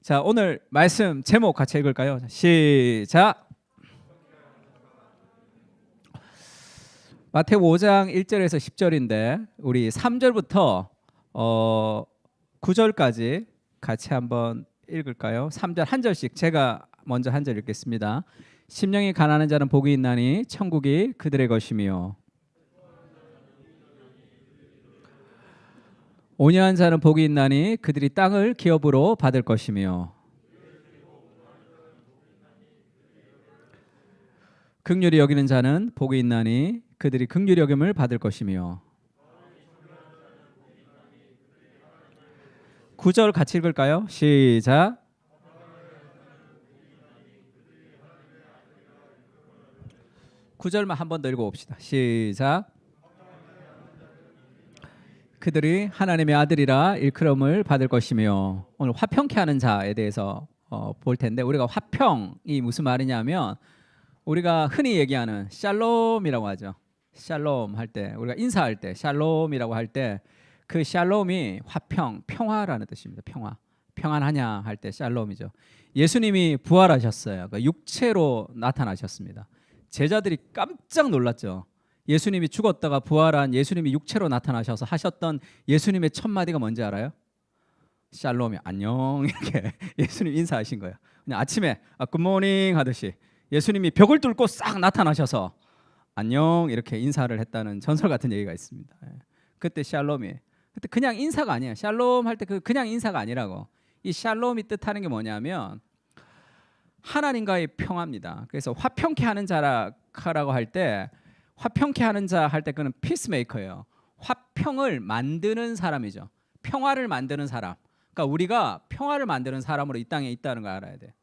자, 오늘 말씀 제목 같이 읽을까요? 시작. 마태복음 5장 1절에서 10절인데 우리 3절부터 9절까지 같이 한번 읽을까요? 3절 한 절씩 제가 먼저 한 절 읽겠습니다. 심령이 가난한 자는 복이 있나니 천국이 그들의 것이며 온유한 자는 복이 있나니 그들이 땅을 기업으로 받을 것이며 긍휼히 여기는 자는 복이 있나니 그들이 긍휼히 여김을 받을 것이며 9절 같이 읽을까요? 시작. 구절만 한 번 더 읽어봅시다. 시작. 그들이 하나님의 아들이라 일컬음을 받을 것이며 오늘 화평케 하는 자에 대해서 볼 텐데 우리가 화평이 무슨 말이냐면 우리가 흔히 얘기하는 샬롬이라고 하죠. 샬롬 할 때 우리가 인사할 때 샬롬이라고 할 때 그 샬롬이 화평, 평화라는 뜻입니다. 평화, 평안하냐 할 때 샬롬이죠. 예수님이 부활하셨어요. 그 육체로 나타나셨습니다. 제자들이 깜짝 놀랐죠. 예수님이 죽었다가 부활한 예수님이 육체로 나타나셔서 하셨던 예수님의 첫 마디가 뭔지 알아요? 샬롬이 안녕 이렇게 예수님 인사하신 거예요. 그냥 아침에 굿모닝 하듯이 예수님이 벽을 뚫고 싹 나타나셔서 안녕 이렇게 인사를 했다는 전설 같은 얘기가 있습니다. 그때 샬롬이 그때 그냥 인사가 아니에요. 샬롬 할 때 그냥 인사가 아니라고. 이 샬롬이 뜻하는 게 뭐냐면 하나님과의 평화입니다. 그래서 화평케 하는 자라고 할 때 화평케 하는 자 할 때 그는 피스메이커예요. 화평을 만드는 사람이죠. 평화를 만드는 사람. 그러니까 우리가 평화를 만드는 사람으로 이 땅에 있다는 걸 알아야 돼.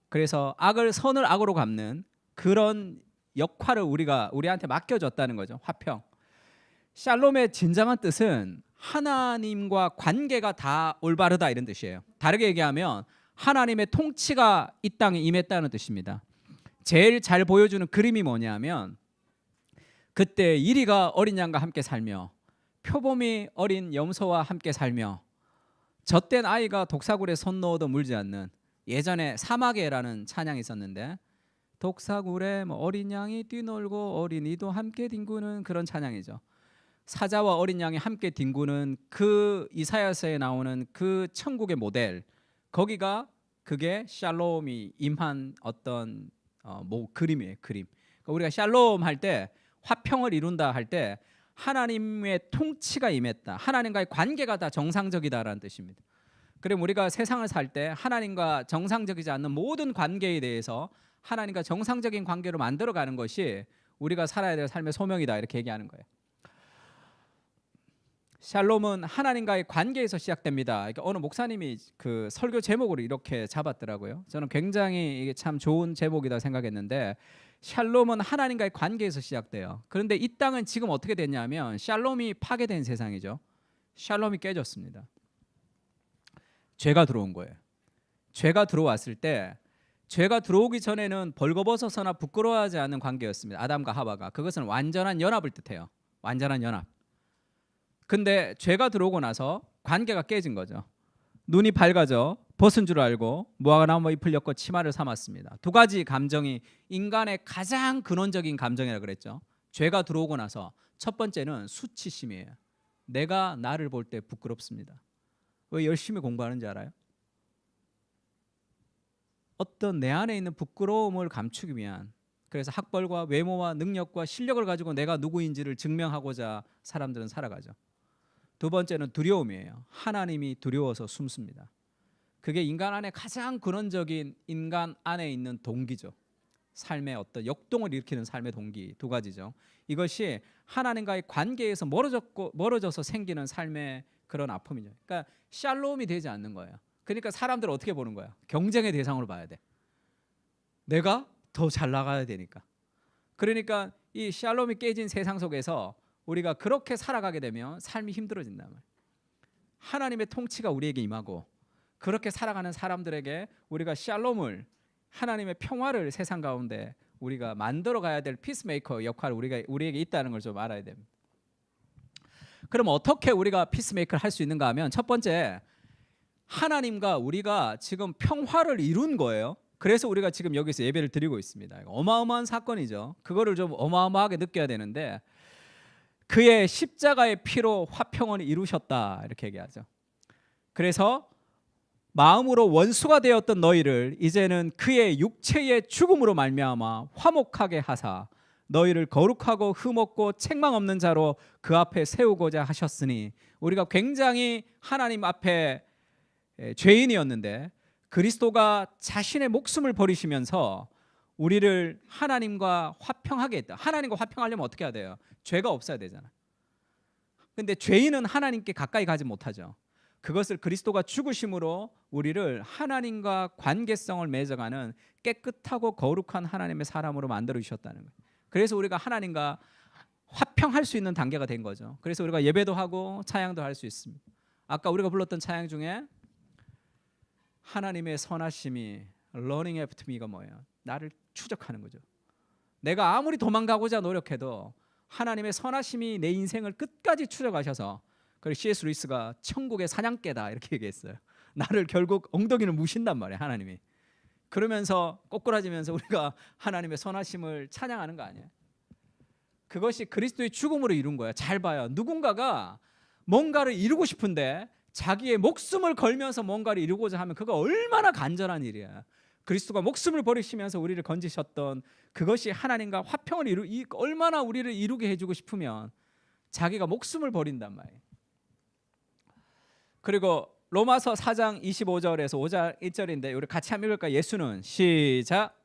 그래서 선을 악으로 갚는 그런 역할을 우리한테 맡겨졌다는 거죠. 화평. 샬롬의 진정한 뜻은 하나님과 관계가 다 올바르다 이런 뜻이에요. 다르게 얘기하면 하나님의 통치가 이 땅에 임했다는 뜻입니다. 제일 잘 보여주는 그림이 뭐냐면 그때 이리가 어린 양과 함께 살며 표범이 어린 염소와 함께 살며 젖된 아이가 독사굴에 손 넣어도 물지 않는 예전에 사마개라는 찬양이 있었는데 독사굴에 어린 양이 뛰놀고 어린이도 함께 뒹구는 그런 찬양이죠. 사자와 어린 양이 함께 뒹구는 그 이사야서에 나오는 그 천국의 모델 그게 샬롬이 임한 어떤 그림이에요. 그림. 그러니까 우리가 샬롬 할 때 화평을 이룬다 할 때 하나님의 통치가 임했다. 하나님과의 관계가 다 정상적이다라는 뜻입니다. 그럼 우리가 세상을 살 때 하나님과 정상적이지 않는 모든 관계에 대해서 하나님과 정상적인 관계로 만들어가는 것이 우리가 살아야 될 삶의 소명이다 이렇게 얘기하는 거예요. 샬롬은 하나님과의 관계에서 시작됩니다. 그러니까 어느 목사님이 그 설교 제목으로 이렇게 잡았더라고요. 저는 굉장히 이게 참 좋은 제목이다 생각했는데 샬롬은 하나님과의 관계에서 시작돼요. 그런데 이 땅은 지금 어떻게 됐냐면 샬롬이 파괴된 세상이죠. 샬롬이 깨졌습니다. 죄가 들어온 거예요. 죄가 들어왔을 때 죄가 들어오기 전에는 벌거벗어서나 부끄러워하지 않는 관계였습니다. 아담과 하와가. 그것은 완전한 연합을 뜻해요. 완전한 연합. 근데 죄가 들어오고 나서 관계가 깨진 거죠. 눈이 밝아져 벗은 줄 알고 무화과 나무 잎을 엮고 치마를 삼았습니다. 두 가지 감정이 인간의 가장 근원적인 감정이라고 그랬죠. 죄가 들어오고 나서 첫 번째는 수치심이에요. 내가 나를 볼 때 부끄럽습니다. 왜 열심히 공부하는지 알아요? 어떤 내 안에 있는 부끄러움을 감추기 위한, 그래서 학벌과 외모와 능력과 실력을 가지고 내가 누구인지를 증명하고자 사람들은 살아가죠. 두 번째는 두려움이에요. 하나님이 두려워서 숨습니다. 그게 인간 안에 가장 근원적인 인간 안에 있는 동기죠. 삶의 어떤 역동을 일으키는 삶의 동기 두 가지죠. 이것이 하나님과의 관계에서 멀어져서 생기는 삶의 그런 아픔이죠. 그러니까 샬롬이 되지 않는 거예요. 그러니까 사람들을 어떻게 보는 거야? 경쟁의 대상으로 봐야 돼. 내가 더 잘 나가야 되니까. 그러니까 이 샬롬이 깨진 세상 속에서 우리가 그렇게 살아가게 되면 삶이 힘들어진단 말이에요. 하나님의 통치가 우리에게 임하고 그렇게 살아가는 사람들에게 우리가 샬롬을, 하나님의 평화를 세상 가운데 우리가 만들어 가야 될 피스메이커 역할을 우리에게 있다는 걸 좀 알아야 됩니다. 그럼 어떻게 우리가 피스메이커를 할 수 있는가 하면 첫 번째, 하나님과 우리가 지금 평화를 이룬 거예요. 그래서 우리가 지금 여기서 예배를 드리고 있습니다. 어마어마한 사건이죠. 그거를 좀 어마어마하게 느껴야 되는데, 그의 십자가의 피로 화평을 이루셨다 이렇게 얘기하죠. 그래서 마음으로 원수가 되었던 너희를 이제는 그의 육체의 죽음으로 말미암아 화목하게 하사 너희를 거룩하고 흠없고 책망 없는 자로 그 앞에 세우고자 하셨으니, 우리가 굉장히 하나님 앞에 죄인이었는데 그리스도가 자신의 목숨을 버리시면서 우리를 하나님과 화평하게 했다. 하나님과 화평하려면 어떻게 해야 돼요? 죄가 없어야 되잖아. 근데 죄인은 하나님께 가까이 가지 못하죠. 그것을 그리스도가 죽으심으로 우리를 하나님과 관계성을 맺어가는 깨끗하고 거룩한 하나님의 사람으로 만들어 주셨다는 거예요. 그래서 우리가 하나님과 화평할 수 있는 단계가 된 거죠. 그래서 우리가 예배도 하고 찬양도 할 수 있습니다. 아까 우리가 불렀던 찬양 중에 하나님의 선하심이 running after me가 뭐예요? 나를 추적하는 거죠. 내가 아무리 도망가고자 노력해도 하나님의 선하심이 내 인생을 끝까지 추적하셔서, 그리고 C.S. 루이스가 천국의 사냥개다 이렇게 얘기했어요. 나를 결국 엉덩이를 무신단 말이에요, 하나님이. 그러면서 꼬꾸라지면서 우리가 하나님의 선하심을 찬양하는 거 아니에요? 그것이 그리스도의 죽음으로 이룬 거예요. 잘 봐요. 누군가가 뭔가를 이루고 싶은데 자기의 목숨을 걸면서 뭔가를 이루고자 하면 그거 얼마나 간절한 일이야. 그리스도가 목숨을 버리시면서 우리를 건지셨던 그것이 하나님과 화평을 얼마나 우리를 이루게 해주고 싶으면 자기가 목숨을 버린단 말이에요. 그리고 로마서 4장 25절에서 5절 1절인데 우리 같이 한번 읽을까요? 예수는 시작.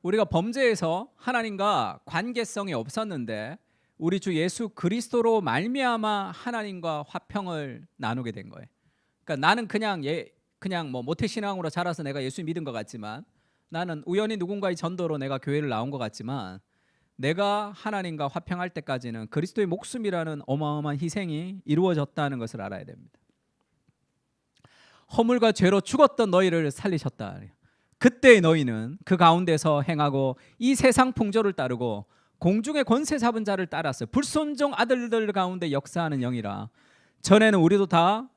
우리가 범죄에서 하나님과 관계성이 없었는데 우리 주 예수 그리스도로 말미암아 하나님과 화평을 나누게 된 거예요. 그러니까 나는 그냥 뭐 모태신앙으로 자라서 내가 예수 믿은 것 같지만, 나는 우연히 누군가의 전도로 내가 교회를 나온 것 같지만, 내가 하나님과 화평할 때까지는 그리스도의 목숨이라는 어마어마한 희생이 이루어졌다는 것을 알아야 됩니다. 허물과 죄로 죽었던 너희를 살리셨다. 그때의 너희는 그 가운데서 행하고 이 세상 풍조를 따르고 공중의 권세 잡은 자를 따라서 불순종 아들들 가운데 역사하는 영이라. 전에는 우리도 다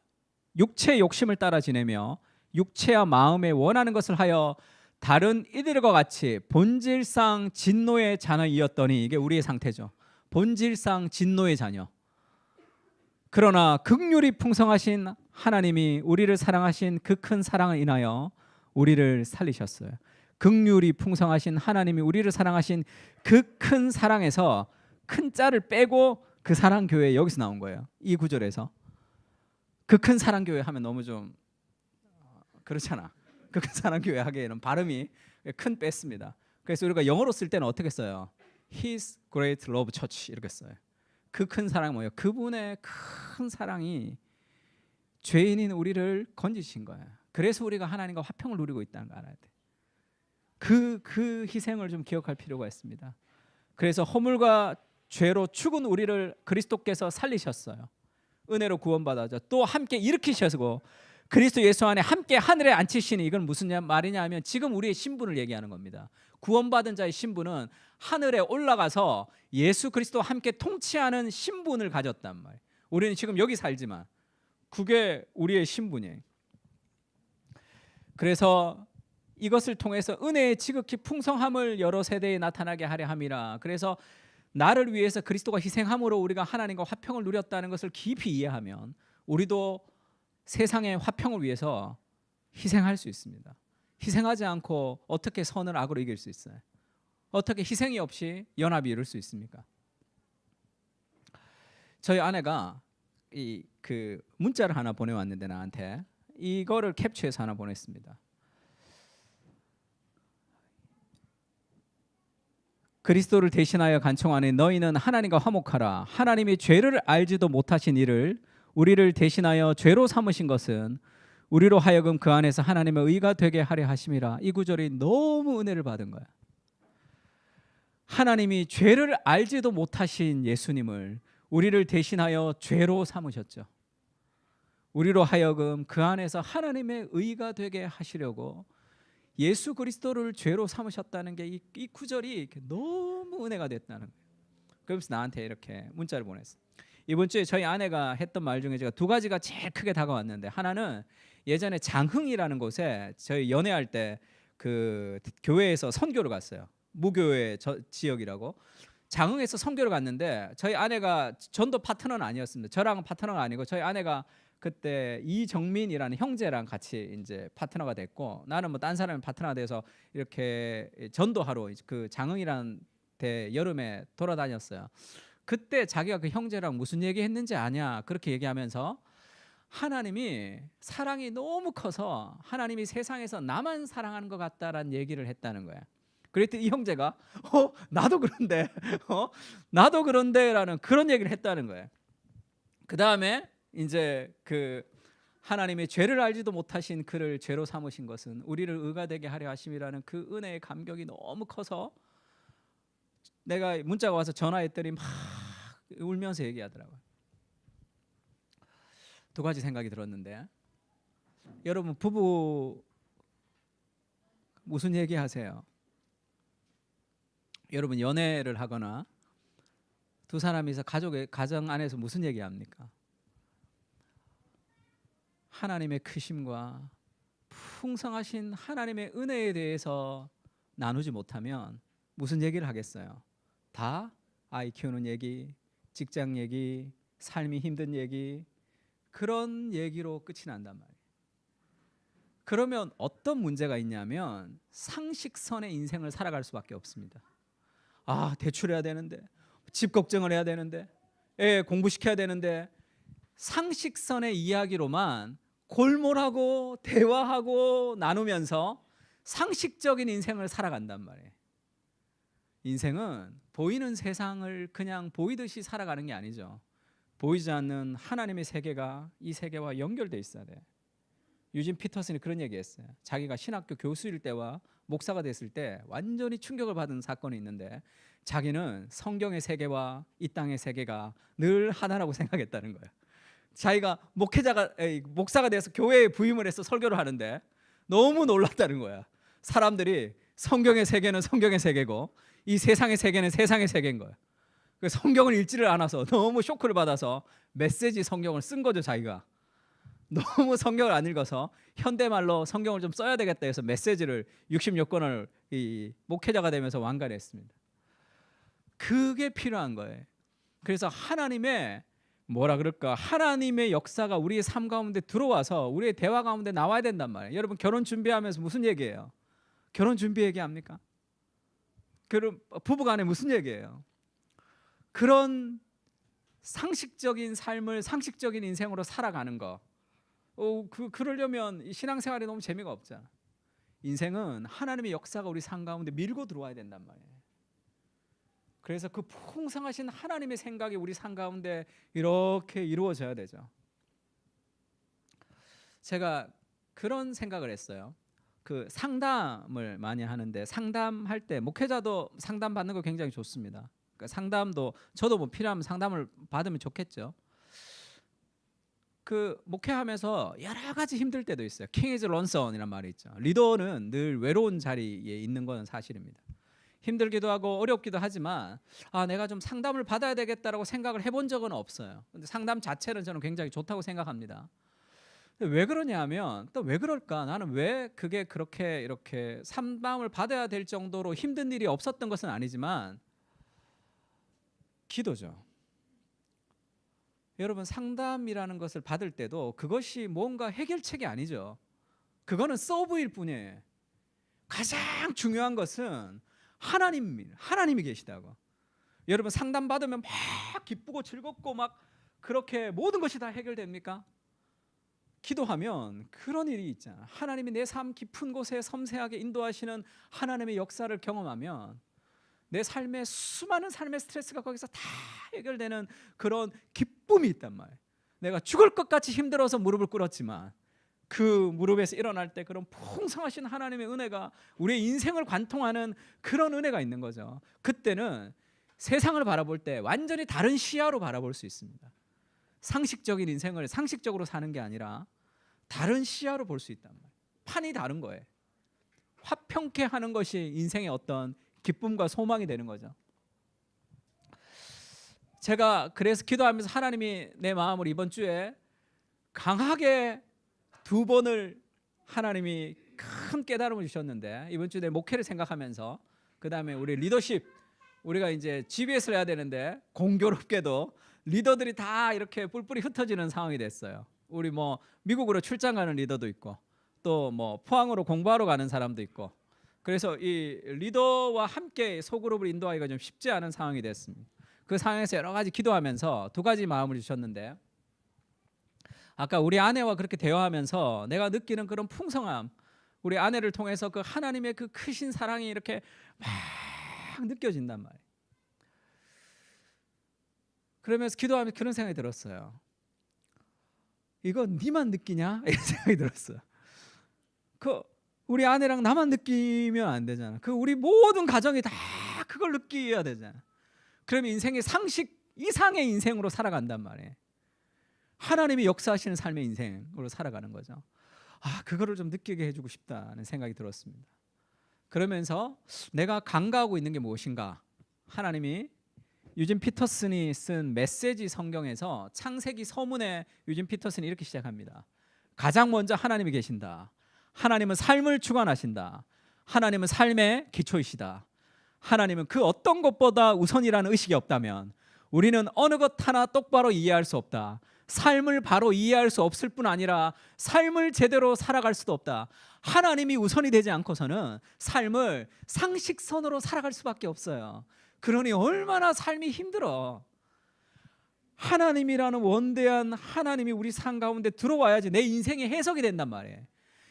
육체의 욕심을 따라 지내며 육체와 마음에 원하는 것을 하여 다른 이들과 같이 본질상 진노의 자녀이었더니, 이게 우리의 상태죠. 본질상 진노의 자녀. 그러나 긍휼이 풍성하신 하나님이 우리를 사랑하신 그 큰 사랑을 인하여 우리를 살리셨어요. 긍휼이 풍성하신 하나님이 우리를 사랑하신 그 큰 사랑에서 큰 자를 빼고 그 사랑 교회 여기서 나온 거예요. 이 구절에서. 그 큰 사랑 교회 하면 너무 좀 그렇잖아. 그 큰 사랑 교회 하기에는 발음이 큰 뺐습니다. 그래서 우리가 영어로 쓸 때는 어떻게 써요? His great love church 이렇게 써요. 그 큰 사랑이 뭐예요? 그분의 큰 사랑이 죄인인 우리를 건지신 거예요. 그래서 우리가 하나님과 화평을 누리고 있다는 거 알아야 돼. 그 희생을 좀 기억할 필요가 있습니다. 그래서 허물과 죄로 죽은 우리를 그리스도께서 살리셨어요. 은혜로 구원받아서 또 함께 일으키셔서 그리스도 예수 안에 함께 하늘에 앉히시니, 이건 무슨 말이냐 하면 지금 우리의 신분을 얘기하는 겁니다. 구원받은 자의 신분은 하늘에 올라가서 예수 그리스도와 함께 통치하는 신분을 가졌단 말이에요. 우리는 지금 여기 살지만 그게 우리의 신분이에요. 그래서 이것을 통해서 은혜의 지극히 풍성함을 여러 세대에 나타나게 하려 함이라. 그래서 나를 위해서 그리스도가 희생함으로 우리가 하나님과 화평을 누렸다는 것을 깊이 이해하면 우리도 세상의 화평을 위해서 희생할 수 있습니다. 희생하지 않고 어떻게 선을 악으로 이길 수 있어요? 어떻게 희생이 없이 연합이 이룰 수 있습니까? 저희 아내가 그 문자를 하나 보내왔는데 나한테 이거를 캡처해서 하나 보냈습니다. 그리스도를 대신하여 간청하는 너희는 하나님과 화목하라. 하나님이 죄를 알지도 못하신 이를 우리를 대신하여 죄로 삼으신 것은 우리로 하여금 그 안에서 하나님의 의가 되게 하려 하심이라. 이 구절이 너무 은혜를 받은 거야. 하나님이 죄를 알지도 못하신 예수님을 우리를 대신하여 죄로 삼으셨죠. 우리로 하여금 그 안에서 하나님의 의가 되게 하시려고 예수 그리스도를 죄로 삼으셨다는 게 이 구절이 너무 은혜가 됐다는 거예요. 그러면서 나한테 이렇게 문자를 보냈어요. 이번 주에 저희 아내가 했던 말 중에 제가 두 가지가 제일 크게 다가왔는데, 하나는 예전에 장흥이라는 곳에 저희 연애할 때 그 교회에서 선교를 갔어요. 무교회 지역이라고. 장흥에서 선교를 갔는데 저희 아내가 전도 파트너는 아니었습니다. 저랑 파트너가 아니고 저희 아내가 그때 이정민이라는 형제랑 같이 이제 파트너가 됐고, 나는 뭐 딴 사람이 파트너가 돼서 이렇게 전도하러 그 장흥이라는 데 여름에 돌아다녔어요. 그때 자기가 그 형제랑 무슨 얘기 했는지 아냐 그렇게 얘기하면서 하나님이 사랑이 너무 커서 하나님이 세상에서 나만 사랑하는 것 같다라는 얘기를 했다는 거야. 그랬더니 이 형제가 나도 그런데 나도 그런데라는 그런 얘기를 했다는 거예요. 그 다음에 이제 그 하나님의 죄를 알지도 못하신 그를 죄로 삼으신 것은 우리를 의가 되게 하려 하심이라는 그 은혜의 감격이 너무 커서 내가 문자가 와서 전화했더니 막 울면서 얘기하더라고요. 두 가지 생각이 들었는데, 여러분 부부 무슨 얘기하세요? 여러분 연애를 하거나 두 사람이서 가정 안에서 무슨 얘기합니까? 하나님의 크심과 풍성하신 하나님의 은혜에 대해서 나누지 못하면 무슨 얘기를 하겠어요? 다 아이 키우는 얘기, 직장 얘기, 삶이 힘든 얘기, 그런 얘기로 끝이 난단 말이에요. 그러면 어떤 문제가 있냐면 상식선의 인생을 살아갈 수밖에 없습니다. 아, 대출해야 되는데, 집 걱정을 해야 되는데, 애 공부시켜야 되는데, 상식선의 이야기로만 골몰하고 대화하고 나누면서 상식적인 인생을 살아간단 말이에요. 인생은 보이는 세상을 그냥 보이듯이 살아가는 게 아니죠. 보이지 않는 하나님의 세계가 이 세계와 연결돼 있어야 돼. 유진 피터슨이 그런 얘기했어요. 자기가 신학교 교수일 때와 목사가 됐을 때 완전히 충격을 받은 사건이 있는데, 자기는 성경의 세계와 이 땅의 세계가 늘 하나라고 생각했다는 거예요. 자기가 목사가 돼서 교회에 부임을 해서 설교를 하는데 너무 놀랐다는 거야. 사람들이 성경의 세계는 성경의 세계고 이 세상의 세계는 세상의 세계인 거야. 성경을 읽지를 않아서 너무 쇼크를 받아서 메시지 성경을 쓴 거죠. 자기가 너무 성경을 안 읽어서 현대말로 성경을 좀 써야 되겠다 해서 메시지를 60여 권을 이 목회자가 되면서 완간했습니다. 그게 필요한 거예요. 그래서 하나님의 하나님의 역사가 우리의 삶 가운데 들어와서 우리의 대화 가운데 나와야 된단 말이에요. 여러분 결혼 준비하면서 무슨 얘기해요? 결혼 준비 얘기합니까? 부부간에 무슨 얘기해요? 그런 상식적인 삶을 상식적인 인생으로 살아가는 거. 그러려면 이 신앙생활이 너무 재미가 없잖아. 인생은 하나님의 역사가 우리 삶 가운데 밀고 들어와야 된단 말이에요. 그래서 그 풍성하신 하나님의 생각이 우리 삶 가운데 이렇게 이루어져야 되죠. 제가 그런 생각을 했어요. 그 상담을 많이 하는데, 상담할 때 목회자도 상담 받는 거 굉장히 좋습니다. 그러니까 상담도 저도 뭐 필요하면 상담을 받으면 좋겠죠. 그 목회하면서 여러 가지 힘들 때도 있어요. King is lonesom이란 말이 있죠. 리더는 늘 외로운 자리에 있는 건 사실입니다. 힘들기도 하고 어렵기도 하지만 내가 좀 상담을 받아야 되겠다라고 생각을 해본 적은 없어요. 근데 상담 자체는 저는 굉장히 좋다고 생각합니다. 근데 왜 그러냐면, 또 왜 그럴까? 나는 왜 그게 그렇게 이렇게 상담을 받아야 될 정도로 힘든 일이 없었던 것은 아니지만 기도죠. 여러분 상담이라는 것을 받을 때도 그것이 뭔가 해결책이 아니죠. 그거는 서브일 뿐이에요. 가장 중요한 것은 하나님이 계시다고. 여러분 상담 받으면 막 기쁘고 즐겁고 막 그렇게 모든 것이 다 해결됩니까? 기도하면 그런 일이 있잖아. 하나님이 내 삶 깊은 곳에 섬세하게 인도하시는 하나님의 역사를 경험하면 내 삶의 수많은 삶의 스트레스가 거기서 다 해결되는 그런 기쁨이 있단 말이에요. 내가 죽을 것 같이 힘들어서 무릎을 꿇었지만 그 무릎에서 일어날 때 그런 풍성하신 하나님의 은혜가 우리의 인생을 관통하는 그런 은혜가 있는 거죠. 그때는 세상을 바라볼 때 완전히 다른 시야로 바라볼 수 있습니다. 상식적인 인생을 상식적으로 사는 게 아니라 다른 시야로 볼 수 있단 말이에요. 판이 다른 거예요. 화평케 하는 것이 인생의 어떤 기쁨과 소망이 되는 거죠. 제가 그래서 기도하면서 하나님이 내 마음을 이번 주에 강하게 2번을 하나님이 큰 깨달음을 주셨는데, 이번 주에 내 목회를 생각하면서 그 다음에 우리 리더십, 우리가 이제 GBS를 해야 되는데 공교롭게도 리더들이 다 이렇게 뿔뿔이 흩어지는 상황이 됐어요. 우리 뭐 미국으로 출장 가는 리더도 있고 또 뭐 포항으로 공부하러 가는 사람도 있고, 그래서 이 리더와 함께 소그룹을 인도하기가 좀 쉽지 않은 상황이 됐습니다. 그 상황에서 여러 가지 기도하면서 2가지 마음을 주셨는데, 아까 우리 아내와 그렇게 대화하면서 내가 느끼는 그런 풍성함, 우리 아내를 통해서 그 하나님의 그 크신 사랑이 이렇게 막 느껴진단 말이에요. 그러면서 기도하면서 그런 생각이 들었어요. 이거 니만 느끼냐? 이런 생각이 들었어요. 그 우리 아내랑 나만 느끼면 안 되잖아. 그 우리 모든 가정이 다 그걸 느껴야 되잖아. 그러면 인생이 상식 이상의 인생으로 살아간단 말이에요. 하나님이 역사하시는 삶의 인생으로 살아가는 거죠. 그거를 좀 느끼게 해주고 싶다는 생각이 들었습니다. 그러면서 내가 간과하고 있는 게 무엇인가? 하나님이 유진 피터슨이 쓴 메시지 성경에서 창세기 서문에 유진 피터슨이 이렇게 시작합니다. 가장 먼저 하나님이 계신다. 하나님은 삶을 주관하신다. 하나님은 삶의 기초이시다. 하나님은 그 어떤 것보다 우선이라는 의식이 없다면 우리는 어느 것 하나 똑바로 이해할 수 없다. 삶을 바로 이해할 수 없을 뿐 아니라 삶을 제대로 살아갈 수도 없다. 하나님이 우선이 되지 않고서는 삶을 상식선으로 살아갈 수밖에 없어요. 그러니 얼마나 삶이 힘들어. 하나님이라는 원대한 하나님이 우리 삶 가운데 들어와야지 내 인생이 해석이 된단 말이에요.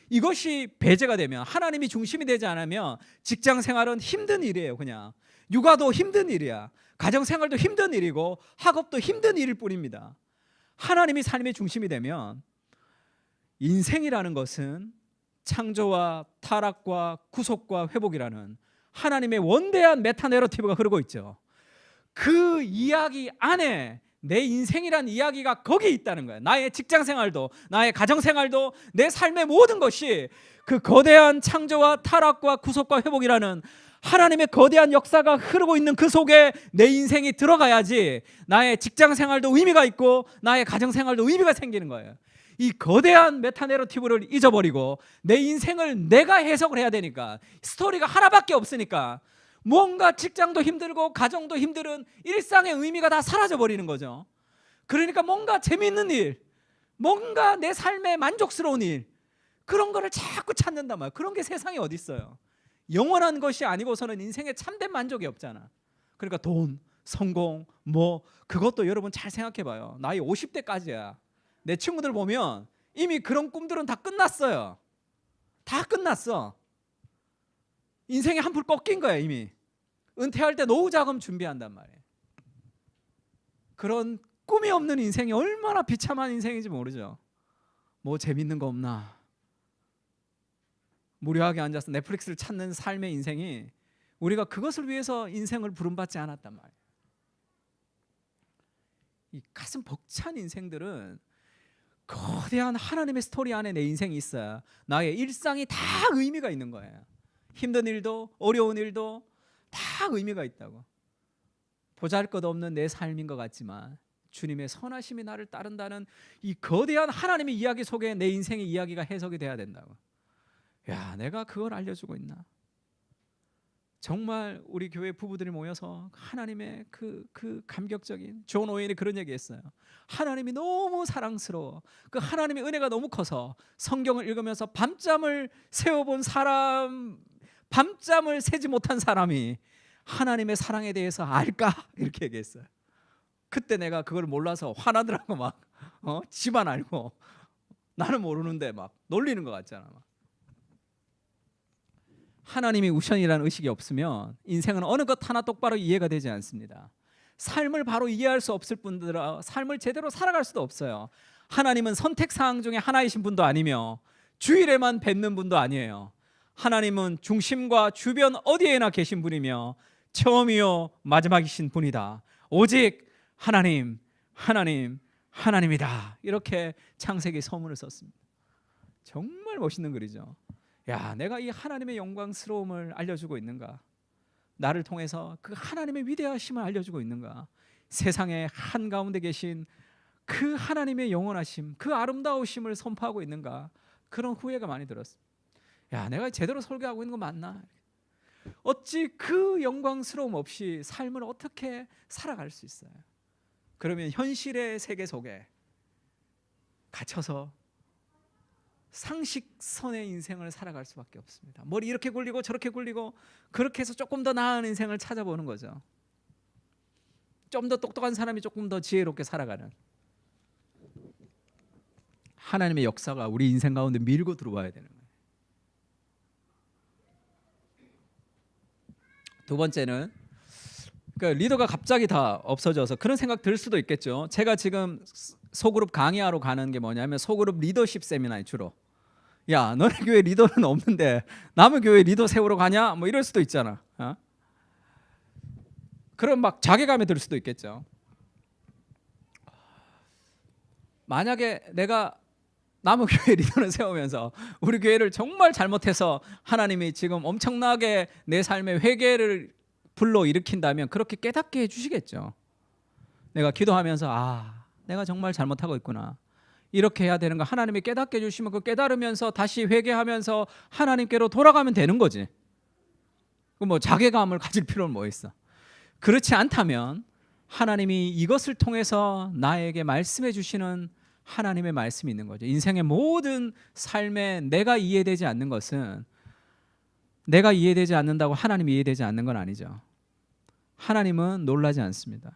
이것이 배제가 되면, 하나님이 중심이 되지 않으면 직장 생활은 힘든 일이에요. 그냥 육아도 힘든 일이야. 가정 생활도 힘든 일이고 학업도 힘든 일일 뿐입니다. 하나님이 삶의 중심이 되면 인생이라는 것은 창조와 타락과 구속과 회복이라는 하나님의 원대한 메타 내러티브가 흐르고 있죠. 그 이야기 안에 내 인생이란 이야기가 거기에 있다는 거야. 나의 직장 생활도, 나의 가정 생활도, 내 삶의 모든 것이 그 거대한 창조와 타락과 구속과 회복이라는 하나님의 거대한 역사가 흐르고 있는 그 속에 내 인생이 들어가야지 나의 직장 생활도 의미가 있고 나의 가정 생활도 의미가 생기는 거예요. 이 거대한 메타 내러티브를 잊어버리고 내 인생을 내가 해석을 해야 되니까, 스토리가 하나밖에 없으니까 뭔가 직장도 힘들고 가정도 힘든 일상의 의미가 다 사라져버리는 거죠. 그러니까 뭔가 재미있는 일, 뭔가 내 삶에 만족스러운 일, 그런 거를 자꾸 찾는단 말이에요. 그런 게 세상에 어디 있어요. 영원한 것이 아니고서는 인생에 참된 만족이 없잖아. 그러니까 돈, 성공, 뭐 그것도 여러분 잘 생각해 봐요. 나이 50대까지야. 내 친구들 보면 이미 그런 꿈들은 다 끝났어요. 다 끝났어. 인생에 한풀 꺾인 거야 이미. 은퇴할 때 노후 자금 준비한단 말이에요. 그런 꿈이 없는 인생이 얼마나 비참한 인생인지 모르죠. 뭐 재밌는 거 없나? 무료하게 앉아서 넷플릭스를 찾는 삶의 인생이, 우리가 그것을 위해서 인생을 부름받지 않았단 말이에요. 이 가슴 벅찬 인생들은 거대한 하나님의 스토리 안에 내 인생이 있어야 나의 일상이 다 의미가 있는 거예요. 힘든 일도 어려운 일도 다 의미가 있다고. 보잘것없는 내 삶인 것 같지만 주님의 선하심이 나를 따른다는 이 거대한 하나님의 이야기 속에 내 인생의 이야기가 해석이 돼야 된다고. 야, 내가 그걸 알려주고 있나? 정말 우리 교회 부부들이 모여서 하나님의 그 감격적인, 존 오웬이 그런 얘기했어요. 하나님이 너무 사랑스러워. 그 하나님의 은혜가 너무 커서 성경을 읽으면서 밤잠을 새워본 사람, 밤잠을 새지 못한 사람이 하나님의 사랑에 대해서 알까? 이렇게 얘기했어요. 그때 내가 그걸 몰라서 화나더라고. 막 지만 알고 나는 모르는데 막 놀리는 것 같잖아. 막. 하나님이 우선이라는 의식이 없으면 인생은 어느 것 하나 똑바로 이해가 되지 않습니다. 삶을 바로 이해할 수 없을 뿐더러 삶을 제대로 살아갈 수도 없어요. 하나님은 선택사항 중에 하나이신 분도 아니며 주일에만 뵙는 분도 아니에요. 하나님은 중심과 주변 어디에나 계신 분이며 처음이요 마지막이신 분이다. 오직 하나님, 하나님, 하나님이다. 이렇게 창세기 서문을 썼습니다. 정말 멋있는 글이죠. 야, 내가 이 하나님의 영광스러움을 알려주고 있는가? 나를 통해서 그 하나님의 위대하심을 알려주고 있는가? 세상의 한가운데 계신 그 하나님의 영원하심, 그 아름다우심을 선포하고 있는가? 그런 후회가 많이 들었습니다. 야, 내가 제대로 설교하고 있는 거 맞나? 어찌 그 영광스러움 없이 삶을 어떻게 살아갈 수 있어요? 그러면 현실의 세계 속에 갇혀서 상식선의 인생을 살아갈 수밖에 없습니다. 머리 이렇게 굴리고 저렇게 굴리고 그렇게 해서 조금 더 나은 인생을 찾아보는 거죠. 좀 더 똑똑한 사람이 조금 더 지혜롭게 살아가는, 하나님의 역사가 우리 인생 가운데 밀고 들어와야 되는 거예요. 두 번째는, 그러니까 리더가 갑자기 다 없어져서 그런 생각 들 수도 있겠죠. 제가 지금 소그룹 강의하러 가는 게 뭐냐면 소그룹 리더십 세미나에 주로, 야, 너네 교회 리더는 없는데 남의 교회 리더 세우러 가냐? 뭐 이럴 수도 있잖아. 그럼 막 자괴감이 들 수도 있겠죠. 만약에 내가 남의 교회 리더를 세우면서 우리 교회를 정말 잘못해서 하나님이 지금 엄청나게 내 삶에 회개를 불러일으킨다면 그렇게 깨닫게 해주시겠죠. 내가 기도하면서 내가 정말 잘못하고 있구나, 이렇게 해야 되는 거 하나님이 깨닫게 해주시면 그 깨달으면서 다시 회개하면서 하나님께로 돌아가면 되는 거지. 뭐 자괴감을 가질 필요는 뭐 있어. 그렇지 않다면 하나님이 이것을 통해서 나에게 말씀해 주시는 하나님의 말씀이 있는 거죠. 인생의 모든 삶에 내가 이해되지 않는 것은, 내가 이해되지 않는다고 하나님이 이해되지 않는 건 아니죠. 하나님은 놀라지 않습니다.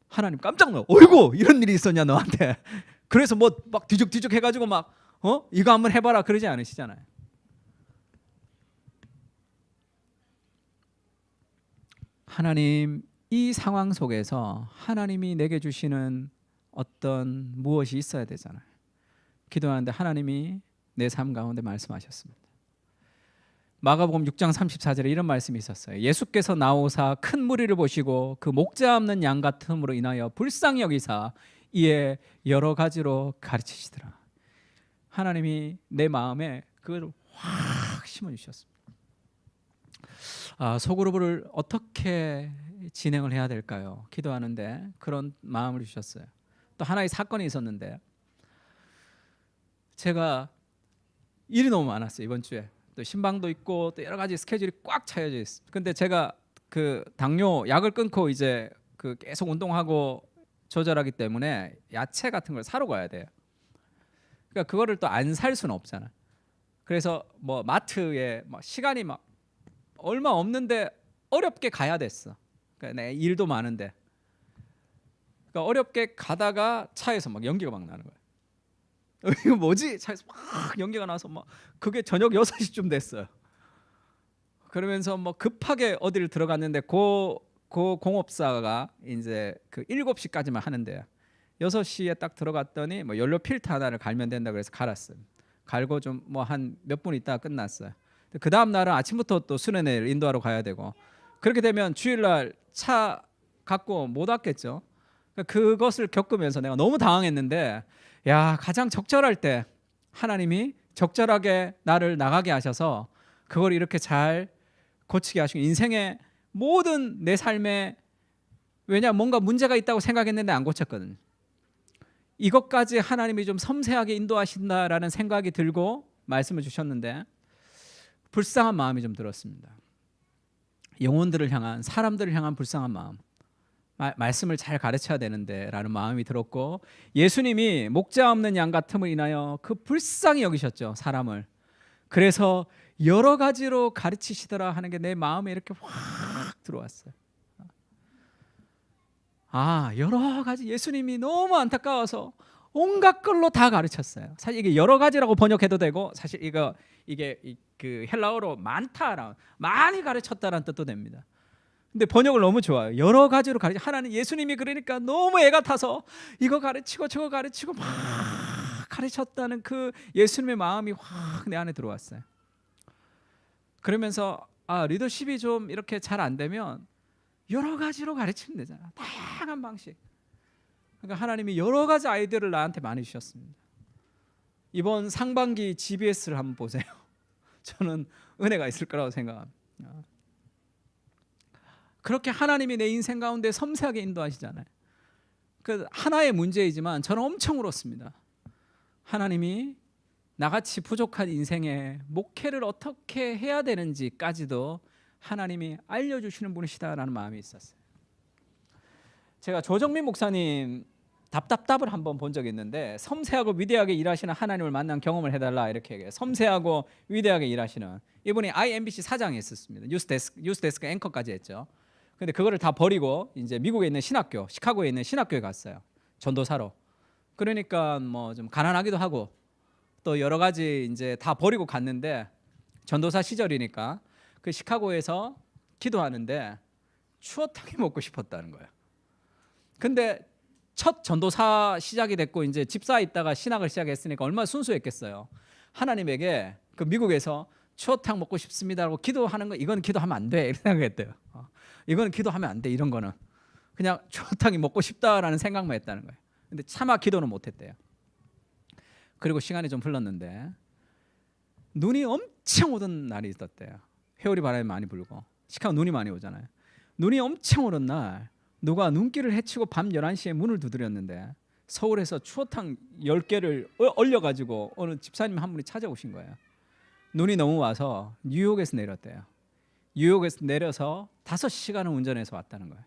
하나님 깜짝 놀라, 어이구 이런 일이 있었냐 너한테. 그래서 뭐 막 뒤죽뒤죽 해가지고 막 이거 한번 해봐라 그러지 않으시잖아요. 하나님, 이 상황 속에서 하나님이 내게 주시는 어떤 무엇이 있어야 되잖아요. 기도하는데 하나님이 내 삶 가운데 말씀하셨습니다. 마가복음 6장 34절에 이런 말씀이 있었어요. 예수께서 나오사 큰 무리를 보시고 그 목자 없는 양 같음으로 인하여 불쌍히 여기사 이에 여러 가지로 가르치시더라. 하나님이 내 마음에 그걸 확 심어주셨습니다. 소그룹을 어떻게 진행을 해야 될까요? 기도하는데 그런 마음을 주셨어요. 또 하나의 사건이 있었는데, 제가 일이 너무 많았어요. 이번 주에 또 신방도 있고 또 여러 가지 스케줄이 꽉 차여져 있어요. 근데 제가 그 당뇨 약을 끊고 이제 그 계속 운동하고 조절하기 때문에 야채 같은 걸 사러 가야 돼요. 그러니까 그거를 또 안 살 수는 없잖아. 그래서 뭐 마트에 막 시간이 막 얼마 없는데 어렵게 가야 됐어. 그러니까 내 일도 많은데, 그러니까 어렵게 가다가 차에서 막 연기가 막 나는 거야. 이거 뭐지? 차에서 막 연기가 나서 막 그게 저녁 6시쯤 됐어요. 그러면서 뭐 급하게 어디를 들어갔는데 그 공업사가 이제 그 7시까지만 하는데 6시에 딱 들어갔더니 뭐 연료 필터 하나를 갈면 된다 그래서 갈았어요. 갈고 좀 뭐 한 몇 분 있다가 끝났어요. 그 다음 날은 아침부터 또 수련회를 인도하러 가야 되고, 그렇게 되면 주일날 차 갖고 못 왔겠죠. 그것을 겪으면서 내가 너무 당황했는데, 야, 가장 적절할 때 하나님이 적절하게 나를 나가게 하셔서 그걸 이렇게 잘 고치게 하시고, 인생의 모든 내 삶에, 왜냐 뭔가 문제가 있다고 생각했는데 안 고쳤거든요. 이것까지 하나님이 좀 섬세하게 인도하신다라는 생각이 들고 말씀을 주셨는데 불쌍한 마음이 좀 들었습니다. 영혼들을 향한, 사람들을 향한 불쌍한 마음, 말씀을 잘 가르쳐야 되는데 라는 마음이 들었고, 예수님이 목자 없는 양 같음을 인하여 그 불쌍히 여기셨죠, 사람을. 그래서 여러 가지로 가르치시더라 하는 게 내 마음에 이렇게 확 들어왔어요. 여러 가지, 예수님이 너무 안타까워서 온갖 걸로 다 가르쳤어요. 사실 이게 여러 가지라고 번역해도 되고, 사실 이게 그 헬라어로 많다라, 많이 가르쳤다라는 뜻도 됩니다. 근데 번역을 너무 좋아요. 여러 가지로 가르쳐. 하나님, 예수님이 그러니까 너무 애가 타서 이거 가르치고 저거 가르치고 막 가르쳤다는 그 예수님의 마음이 확 내 안에 들어왔어요. 그러면서 리더십이 좀 이렇게 잘 안 되면 여러 가지로 가르치면 되잖아. 다양한 방식. 그러니까 하나님이 여러 가지 아이디어를 나한테 많이 주셨습니다. 이번 상반기 GBS를 한번 보세요. 저는 은혜가 있을 거라고 생각합니다. 그렇게 하나님이 내 인생 가운데 섬세하게 인도하시잖아요. 그 하나의 문제이지만 저는 엄청 울었습니다. 하나님이 나같이 부족한 인생에 목회를 어떻게 해야 되는지까지도 하나님이 알려주시는 분이시다라는 마음이 있었어요. 제가 조정민 목사님 답답답을 한번 본 적이 있는데, 섬세하고 위대하게 일하시는 하나님을 만난 경험을 해달라 이렇게 얘기해요. 섬세하고 위대하게 일하시는, 이분이 IMBC 사장이 있었습니다. 뉴스데스크 앵커까지 했죠. 근데 그거를 다 버리고 이제 미국에 있는 신학교, 시카고에 있는 신학교에 갔어요. 전도사로. 그러니까 뭐 좀 가난하기도 하고 또 여러 가지 이제 다 버리고 갔는데, 전도사 시절이니까 그 시카고에서 기도하는데 추어탕이 먹고 싶었다는 거예요. 근데 첫 전도사 시작이 됐고 이제 집사에 있다가 신학을 시작했으니까 얼마나 순수했겠어요. 하나님에게 그 미국에서 추어탕 먹고 싶습니다라고 기도하는 거, 이건 기도하면 안 돼 이렇게 생각했대요. 이거는 기도하면 안 돼, 이런 거는 그냥 추어탕이 먹고 싶다라는 생각만 했다는 거예요. 근데 차마 기도는 못했대요. 그리고 시간이 좀 흘렀는데 눈이 엄청 오던 날이 있었대요. 회오리 바람이 많이 불고 시카고 눈이 많이 오잖아요. 눈이 엄청 오는 날 누가 눈길을 헤치고 밤 11시에 문을 두드렸는데 서울에서 추어탕 10개를 얼려가지고 어느 집사님 한 분이 찾아오신 거예요. 눈이 너무 와서 뉴욕에서 내렸대요. 뉴욕에서 내려서 5시간을 운전해서 왔다는 거예요.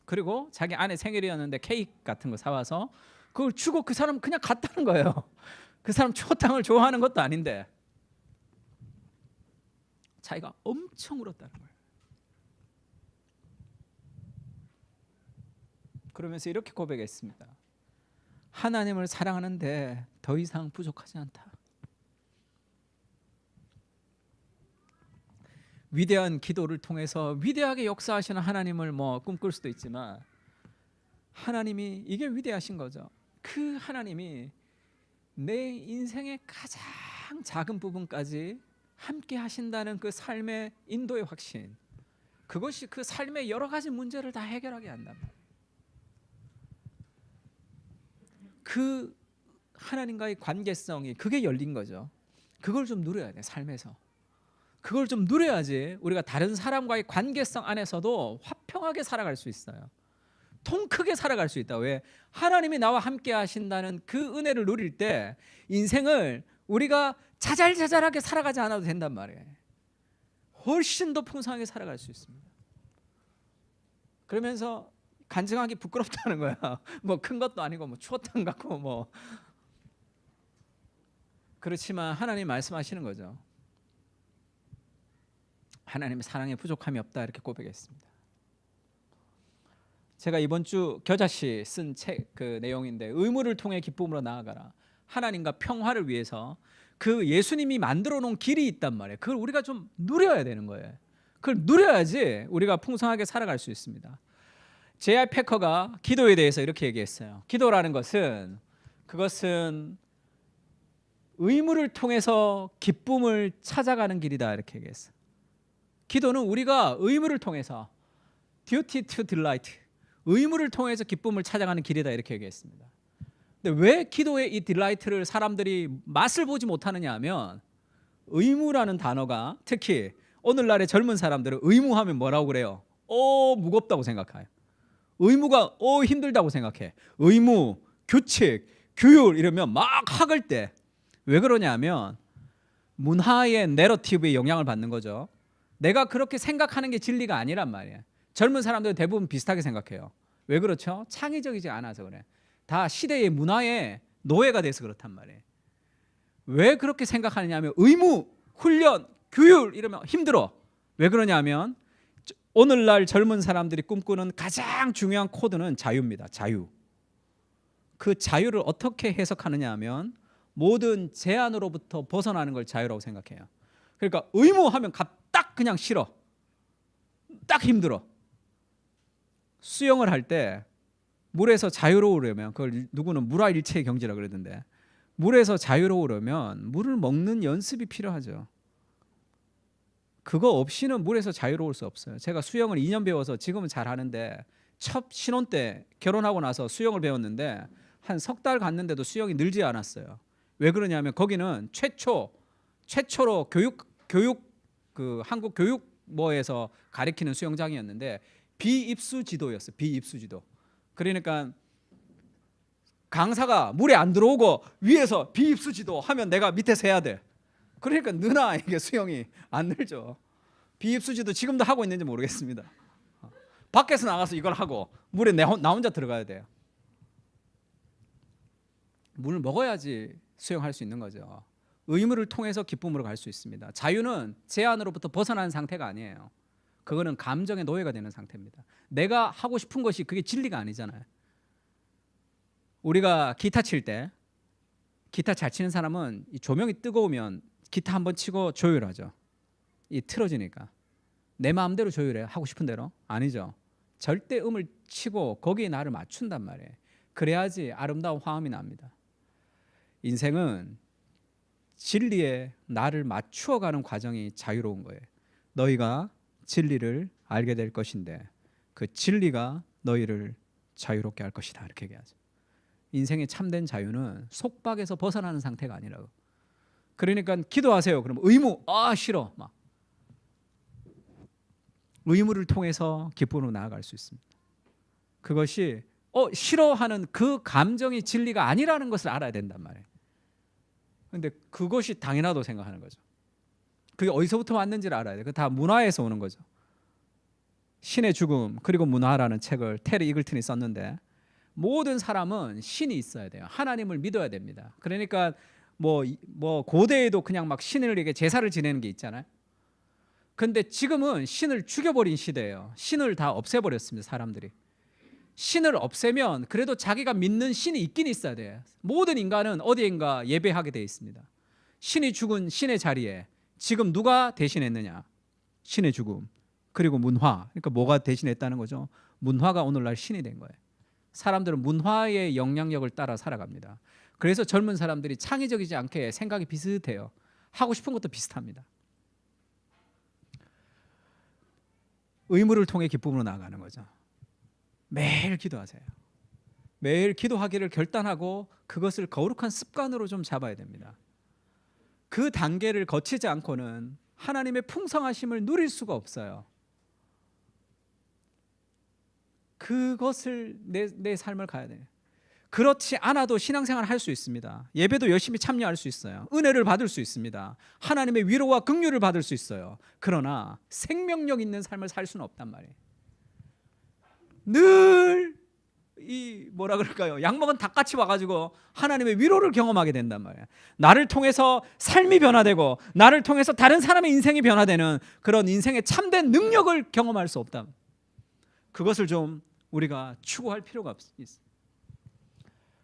그리고 자기 아내 생일이었는데 케이크 같은 거 사와서 그걸 주고 그 사람 그냥 갔다는 거예요. 그 사람 추어탕을 좋아하는 것도 아닌데 자기가 엄청 울었다는 거예요. 그러면서 이렇게 고백했습니다. 하나님을 사랑하는데 더 이상 부족하지 않다. 위대한 기도를 통해서 위대하게 역사하시는 하나님을 뭐 꿈꿀 수도 있지만, 하나님이 이게 위대하신 거죠. 그 하나님이 내 인생의 가장 작은 부분까지 함께 하신다는 그 삶의 인도의 확신, 그것이 그 삶의 여러 가지 문제를 다 해결하게 한단 말이에요. 그 하나님과의 관계성이 그게 열린 거죠. 그걸 좀 누려야 돼, 삶에서. 그걸 좀 누려야지 우리가 다른 사람과의 관계성 안에서도 화평하게 살아갈 수 있어요. 통 크게 살아갈 수 있다. 왜? 하나님이 나와 함께 하신다는 그 은혜를 누릴 때 인생을 우리가 자잘자잘하게 살아가지 않아도 된단 말이에요. 훨씬 더 풍성하게 살아갈 수 있습니다. 그러면서 간증하기 부끄럽다는 거야. 뭐 큰 것도 아니고 뭐 추어탕 갖고 뭐. 그렇지만 하나님 말씀하시는 거죠. 하나님의 사랑에 부족함이 없다 이렇게 고백했습니다. 제가 이번 주 겨자씨 쓴 책 그 내용인데, 의무를 통해 기쁨으로 나아가라. 하나님과 평화를 위해서 그 예수님이 만들어 놓은 길이 있단 말이에요. 그걸 우리가 좀 누려야 되는 거예요. 그걸 누려야지 우리가 풍성하게 살아갈 수 있습니다. J.I. 패커가 기도에 대해서 이렇게 얘기했어요. 기도라는 것은, 그것은 의무를 통해서 기쁨을 찾아가는 길이다 이렇게 얘기했어요. 기도는 우리가 의무를 통해서, duty to delight, 의무를 통해서 기쁨을 찾아가는 길이다 이렇게 얘기했습니다. 근데 왜 기도의 이 딜라이트를 사람들이 맛을 보지 못하느냐 하면, 의무라는 단어가, 특히 오늘날의 젊은 사람들은 의무하면 뭐라고 그래요? 무겁다고 생각해요. 의무가 힘들다고 생각해. 의무, 규칙, 규율 이러면 막 학을 때. 왜 그러냐면 문화의 내러티브에 영향을 받는 거죠. 내가 그렇게 생각하는 게 진리가 아니란 말이에요. 젊은 사람들은 대부분 비슷하게 생각해요. 왜 그렇죠? 창의적이지 않아서 그래. 다 시대의 문화의 노예가 돼서 그렇단 말이에요. 왜 그렇게 생각하느냐면 의무, 훈련, 규율 이러면 힘들어. 왜 그러냐면 오늘날 젊은 사람들이 꿈꾸는 가장 중요한 코드는 자유입니다. 자유. 그 자유를 어떻게 해석하느냐 하면 모든 제한으로부터 벗어나는 걸 자유라고 생각해요. 그러니까 의무하면 딱 그냥 싫어. 딱 힘들어. 수영을 할 때 물에서 자유로우려면, 그걸 누구는 물화일체의 경지라고 그러던데, 물에서 자유로우려면 물을 먹는 연습이 필요하죠. 그거 없이는 물에서 자유로울 수 없어요. 제가 수영을 2년 배워서 지금은 잘 하는데 첫 신혼 때 결혼하고 나서 수영을 배웠는데 한 석 달 갔는데도 수영이 늘지 않았어요. 왜 그러냐면 거기는 최초로 교육 그 한국 교육부에서 가리키는 수영장이었는데 비입수 지도였어. 비입수 지도. 그러니까 강사가 물에 안 들어오고 위에서 비입수 지도 하면 내가 밑에서 해야 돼. 그러니까 느나 이게 수영이 안 늘죠. 비입수 지도 지금도 하고 있는지 모르겠습니다. 밖에서 나가서 이걸 하고 물에 나 혼자 들어가야 돼요. 물을 먹어야지 수영할 수 있는 거죠. 의무를 통해서 기쁨으로 갈 수 있습니다. 자유는 제한으로부터 벗어나는 상태가 아니에요. 그거는 감정의 노예가 되는 상태입니다. 내가 하고 싶은 것이 그게 진리가 아니잖아요. 우리가 기타 칠 때 기타 잘 치는 사람은 이 조명이 뜨거우면 기타 한번 치고 조율하죠. 이 틀어지니까 내 마음대로 조율해요. 하고 싶은 대로 아니죠. 절대 음을 치고 거기에 나를 맞춘단 말이에요. 그래야지 아름다운 화음이 납니다. 인생은 진리에 나를 맞추어가는 과정이 자유로운 거예요. 너희가 진리를 알게 될 것인데 그 진리가 너희를 자유롭게 할 것이다. 이렇게 얘기하죠. 인생의 참된 자유는 속박에서 벗어나는 상태가 아니라고. 그러니까 기도하세요. 그럼 의무, 싫어. 막 의무를 통해서 기쁨으로 나아갈 수 있습니다. 그것이 싫어하는 그 감정이 진리가 아니라는 것을 알아야 된단 말이에요. 근데 그것이 당연하다고 생각하는 거죠. 그게 어디서부터 왔는지를 알아야 돼요. 그 다 문화에서 오는 거죠. 신의 죽음 그리고 문화라는 책을 테리 이글튼이 썼는데 모든 사람은 신이 있어야 돼요. 하나님을 믿어야 됩니다. 그러니까 뭐 고대에도 그냥 막 신을 이게 제사를 지내는 게 있잖아요. 근데 지금은 신을 죽여버린 시대예요. 신을 다 없애버렸습니다. 사람들이. 신을 없애면 그래도 자기가 믿는 신이 있긴 있어야 돼요. 모든 인간은 어디인가 예배하게 되어 있습니다. 신이 죽은 신의 자리에 지금 누가 대신했느냐? 신의 죽음 그리고 문화. 그러니까 뭐가 대신했다는 거죠? 문화가 오늘날 신이 된 거예요. 사람들은 문화의 영향력을 따라 살아갑니다. 그래서 젊은 사람들이 창의적이지 않게 생각이 비슷해요. 하고 싶은 것도 비슷합니다. 의무를 통해 기쁨으로 나아가는 거죠. 매일 기도하세요. 매일 기도하기를 결단하고 그것을 거룩한 습관으로 좀 잡아야 됩니다. 그 단계를 거치지 않고는 하나님의 풍성하심을 누릴 수가 없어요. 그것을 내 삶을 가야 돼요. 그렇지 않아도 신앙생활을 할 수 있습니다. 예배도 열심히 참여할 수 있어요. 은혜를 받을 수 있습니다. 하나님의 위로와 긍휼을 받을 수 있어요. 그러나 생명력 있는 삶을 살 수는 없단 말이에요. 늘 이 뭐라 그럴까요? 양먹은 닭같이 와가지고 하나님의 위로를 경험하게 된단 말이에요. 나를 통해서 삶이 변화되고 나를 통해서 다른 사람의 인생이 변화되는 그런 인생의 참된 능력을 경험할 수 없다. 그것을 좀 우리가 추구할 필요가 있어요.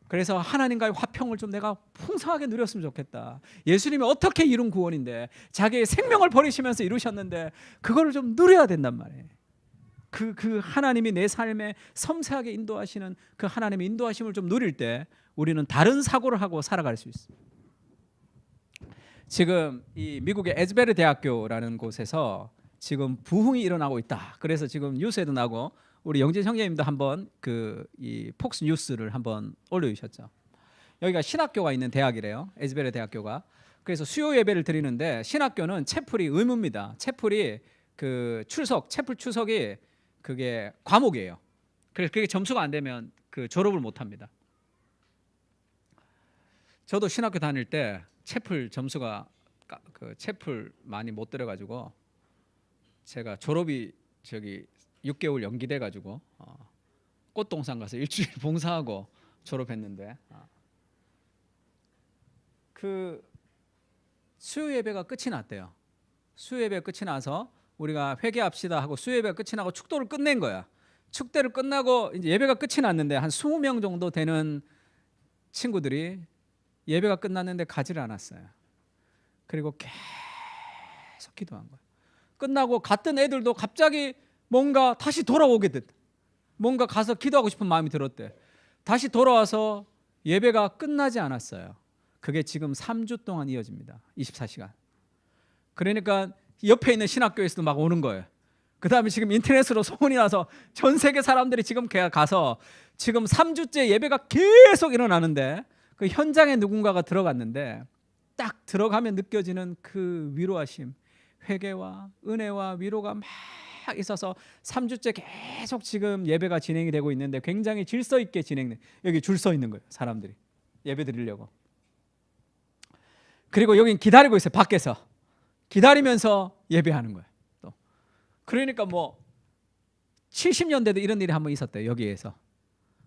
그래서 하나님과의 화평을 좀 내가 풍성하게 누렸으면 좋겠다. 예수님이 어떻게 이룬 구원인데 자기의 생명을 버리시면서 이루셨는데 그거를 좀 누려야 된단 말이에요. 그 하나님이 내 삶에 섬세하게 인도하시는 그 하나님의 인도하심을 좀 누릴 때 우리는 다른 사고를 하고 살아갈 수 있어요. 지금 이 미국의 에즈베르 대학교라는 곳에서 지금 부흥이 일어나고 있다. 그래서 지금 뉴스에도 나고 우리 영진 형제님도 한번 이 폭스 뉴스를 한번 올려주셨죠. 여기가 신학교가 있는 대학이래요. 에즈베르 대학교가. 그래서 수요 예배를 드리는데 신학교는 채플이 의무입니다. 채플이 채플 추석이 그게 과목이에요. 그래서 그게 점수가 안 되면 졸업을 못 합니다. 저도 신학교 다닐 때 채플 점수가 채플 많이 못 들어가지고 제가 졸업이 6개월 연기돼 가지고 꽃동산 가서 일주일 봉사하고 졸업했는데 수요 예배가 끝이 났대요. 수요 예배가 끝이 나서 우리가 회개합시다 하고 수요 예배가 끝이 나고 축도를 끝낸 거야. 축대를 끝나고 이제 예배가 끝이 났는데 한 20명 정도 되는 친구들이 예배가 끝났는데 가지를 않았어요. 그리고 계속 기도한 거야. 끝나고 갔던 애들도 갑자기 뭔가 다시 돌아오게 됐다. 뭔가 가서 기도하고 싶은 마음이 들었대. 다시 돌아와서 예배가 끝나지 않았어요. 그게 지금 3주 동안 이어집니다. 24시간. 그러니까 옆에 있는 신학교에서도 막 오는 거예요. 그 다음에 지금 인터넷으로 소문이 나서 전 세계 사람들이 지금 가서 지금 3주째 예배가 계속 일어나는데 그 현장에 누군가가 들어갔는데 딱 들어가면 느껴지는 그 위로하심, 회개와 은혜와 위로가 막 있어서 3주째 계속 지금 예배가 진행이 되고 있는데 굉장히 질서 있게 진행돼. 여기 줄 서 있는 거예요. 사람들이 예배 드리려고. 그리고 여긴 기다리고 있어요. 밖에서 기다리면서 예배하는 거예요. 또 그러니까 뭐 70년대도 이런 일이 한번 있었대요. 여기에서.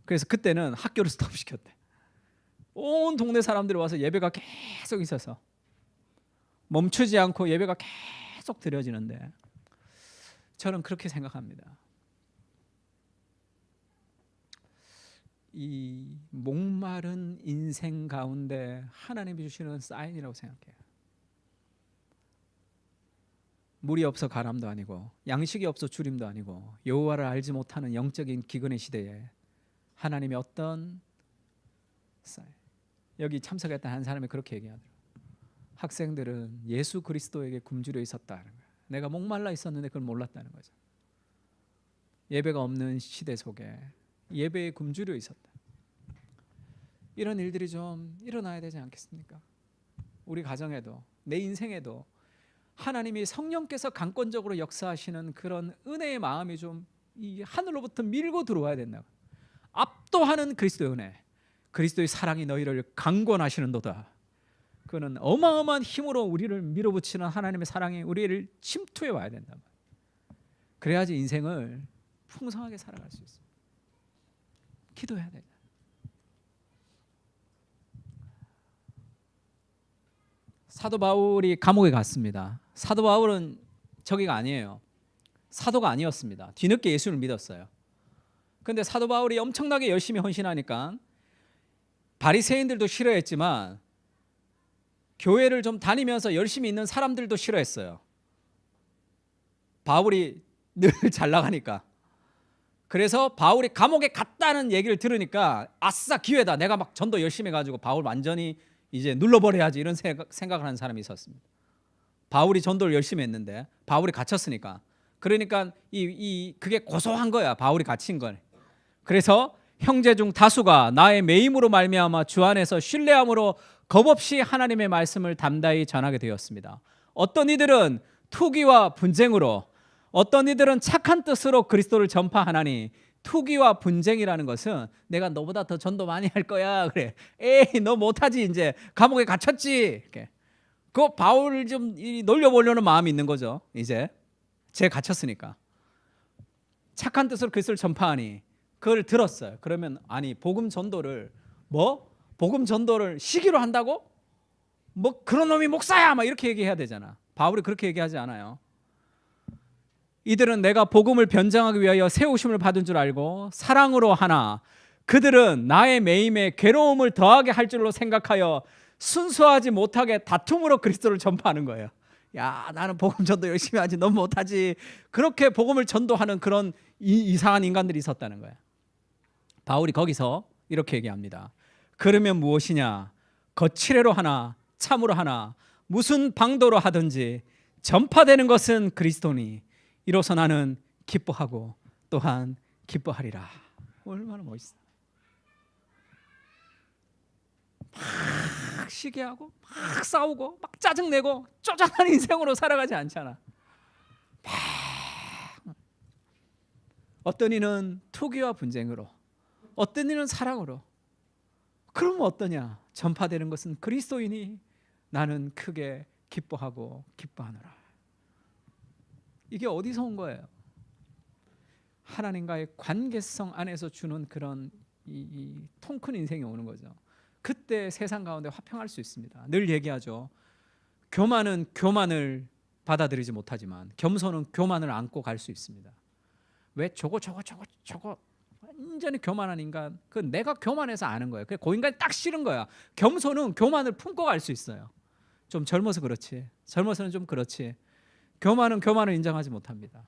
그래서 그때는 학교를 스톱시켰대. 온 동네 사람들이 와서 예배가 계속 있어서 멈추지 않고 예배가 계속 드려지는데 저는 그렇게 생각합니다. 이 목마른 인생 가운데 하나님이 주시는 사인이라고 생각해요. 물이 없어 가람도 아니고 양식이 없어 주림도 아니고 여호와를 알지 못하는 영적인 기근의 시대에 하나님의 어떤 사인. 여기 참석했던 한 사람이 그렇게 얘기하더라고요. 학생들은 예수 그리스도에게 굶주려 있었다는 거예요. 내가 목말라 있었는데 그걸 몰랐다는 거죠. 예배가 없는 시대 속에 예배에 굶주려 있었다. 이런 일들이 좀 일어나야 되지 않겠습니까? 우리 가정에도 내 인생에도 하나님이 성령께서 강권적으로 역사하시는 그런 은혜의 마음이 좀 이 하늘로부터 밀고 들어와야 된다. 압도하는 그리스도의 은혜, 그리스도의 사랑이 너희를 강권하시는도다. 그는 어마어마한 힘으로 우리를 밀어붙이는 하나님의 사랑이 우리를 침투해 와야 된다. 그래야지 인생을 풍성하게 살아갈 수 있어요. 기도해야 된다. 사도 바울이 감옥에 갔습니다. 사도 바울은 저기가 아니에요. 사도가 아니었습니다. 뒤늦게 예수를 믿었어요. 그런데 사도 바울이 엄청나게 열심히 헌신하니까 바리새인들도 싫어했지만 교회를 좀 다니면서 열심히 있는 사람들도 싫어했어요. 바울이 늘 잘 나가니까. 그래서 바울이 감옥에 갔다는 얘기를 들으니까 아싸 기회다. 내가 막 전도 열심히 해가지고 바울 완전히 이제 눌러버려야지 이런 생각을 하는 사람이 있었습니다. 바울이 전도를 열심히 했는데 바울이 갇혔으니까. 그러니까 그게 고소한 거야. 바울이 갇힌 건. 그래서 형제 중 다수가 나의 매임으로 말미암아 주 안에서 신뢰함으로 겁없이 하나님의 말씀을 담대히 전하게 되었습니다. 어떤 이들은 투기와 분쟁으로, 어떤 이들은 착한 뜻으로 그리스도를 전파하나니, 투기와 분쟁이라는 것은 내가 너보다 더 전도 많이 할 거야. 그래. 에이 너 못하지 이제 감옥에 갇혔지. 이렇게. 그 바울을 좀 놀려보려는 마음이 있는 거죠. 이제 쟤 갇혔으니까. 착한 뜻으로 그리스도를 전파하니 그걸 들었어요. 그러면 아니 복음 전도를 복음 전도를 시기로 한다고? 뭐 그런 놈이 목사야 막 이렇게 얘기해야 되잖아. 바울이 그렇게 얘기하지 않아요. 이들은 내가 복음을 변장하기 위하여 세우심을 받은 줄 알고 사랑으로 하나 그들은 나의 매임에 괴로움을 더하게 할 줄로 생각하여 순수하지 못하게 다툼으로 그리스도를 전파하는 거예요. 야 나는 복음 전도 열심히 하지 넌 못하지. 그렇게 복음을 전도하는 그런 이상한 인간들이 있었다는 거예요. 바울이 거기서 이렇게 얘기합니다. 그러면 무엇이냐? 거칠애로 하나 참으로 하나 무슨 방도로 하든지 전파되는 것은 그리스도니 이로써 나는 기뻐하고 또한 기뻐하리라. 얼마나 멋있어. 막 시기하고 막 싸우고 막 짜증내고 쪼잔한 인생으로 살아가지 않잖아. 어떤 이는 투기와 분쟁으로, 어떤 이는 사랑으로. 그러면 어떠냐? 전파되는 것은 그리스도이니 나는 크게 기뻐하고 기뻐하노라. 이게 어디서 온 거예요? 하나님과의 관계성 안에서 주는 그런 이 통 큰 인생이 오는 거죠. 그때 세상 가운데 화평할 수 있습니다. 늘 얘기하죠. 교만은 교만을 받아들이지 못하지만 겸손은 교만을 안고 갈 수 있습니다. 왜 저거 완전히 교만한 인간, 그 내가 교만해서 아는 거예요. 그 인간이 딱 싫은 거야. 겸손은 교만을 품고 갈 수 있어요. 좀 젊어서 그렇지. 젊어서는 좀 그렇지. 교만은 교만을 인정하지 못합니다.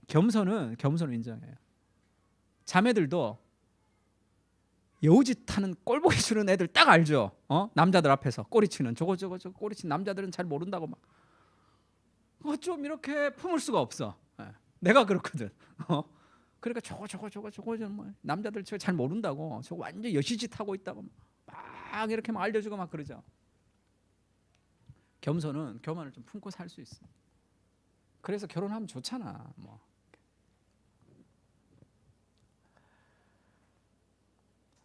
겸손은 겸손을 인정해요. 자매들도 여우짓하는 꼴보기 싫은 애들 딱 알죠. 남자들 앞에서 꼬리치는 저거 꼬리치는 남자들은 잘 모른다고 막. 좀 이렇게 품을 수가 없어. 내가 그렇거든. 그러니까 저거 뭐 남자들 저거 잘 모른다고 저거 완전 여시짓 하고 있다고 막 이렇게 막 알려주고 막 그러죠. 겸손은 교만을 좀 품고 살 수 있어. 그래서 결혼하면 좋잖아. 뭐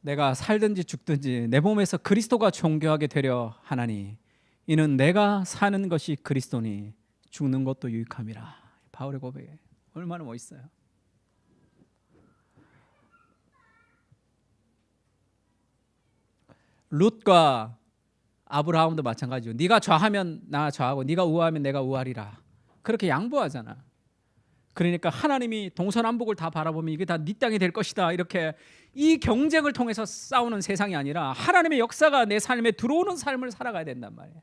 내가 살든지 죽든지 내 몸에서 그리스도가 존귀하게 되려 하나니 이는 내가 사는 것이 그리스도니 죽는 것도 유익함이라. 바울의 고백에 얼마나 멋있어요. 룻과 아브라함도 마찬가지고 네가 좌하면 나 좌하고 네가 우하면 내가 우하리라. 그렇게 양보하잖아. 그러니까 하나님이 동서남북을 다 바라보면 이게 다 네 땅이 될 것이다. 이렇게 이 경쟁을 통해서 싸우는 세상이 아니라 하나님의 역사가 내 삶에 들어오는 삶을 살아가야 된단 말이에요.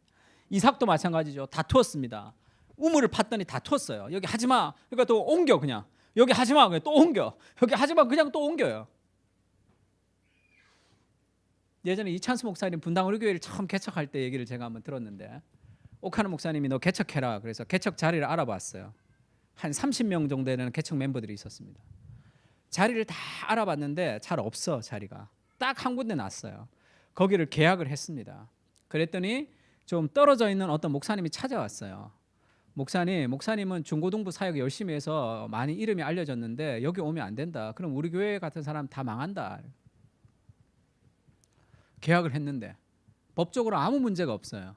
이삭도 마찬가지죠. 다투었습니다. 우물을 팠더니 다투었어요. 여기 하지마. 그러니까 또 옮겨 그냥. 여기 하지마. 그냥 또 옮겨. 여기 하지마. 그냥 또 옮겨요. 예전에 이찬수 목사님 분당 우리교회를 처음 개척할 때 얘기를 제가 한번 들었는데 옥하는 목사님이 너 개척해라. 그래서 개척 자리를 알아봤어요. 한 30명 정도 되는 개척 멤버들이 있었습니다. 자리를 다 알아봤는데 잘 없어. 자리가 딱 한 군데 났어요. 거기를 계약을 했습니다. 그랬더니 좀 떨어져 있는 어떤 목사님이 찾아왔어요. 목사님은 중고등부 사역 열심히 해서 많이 이름이 알려졌는데 여기 오면 안 된다. 그럼 우리 교회 같은 사람 다 망한다. 계약을 했는데 법적으로 아무 문제가 없어요.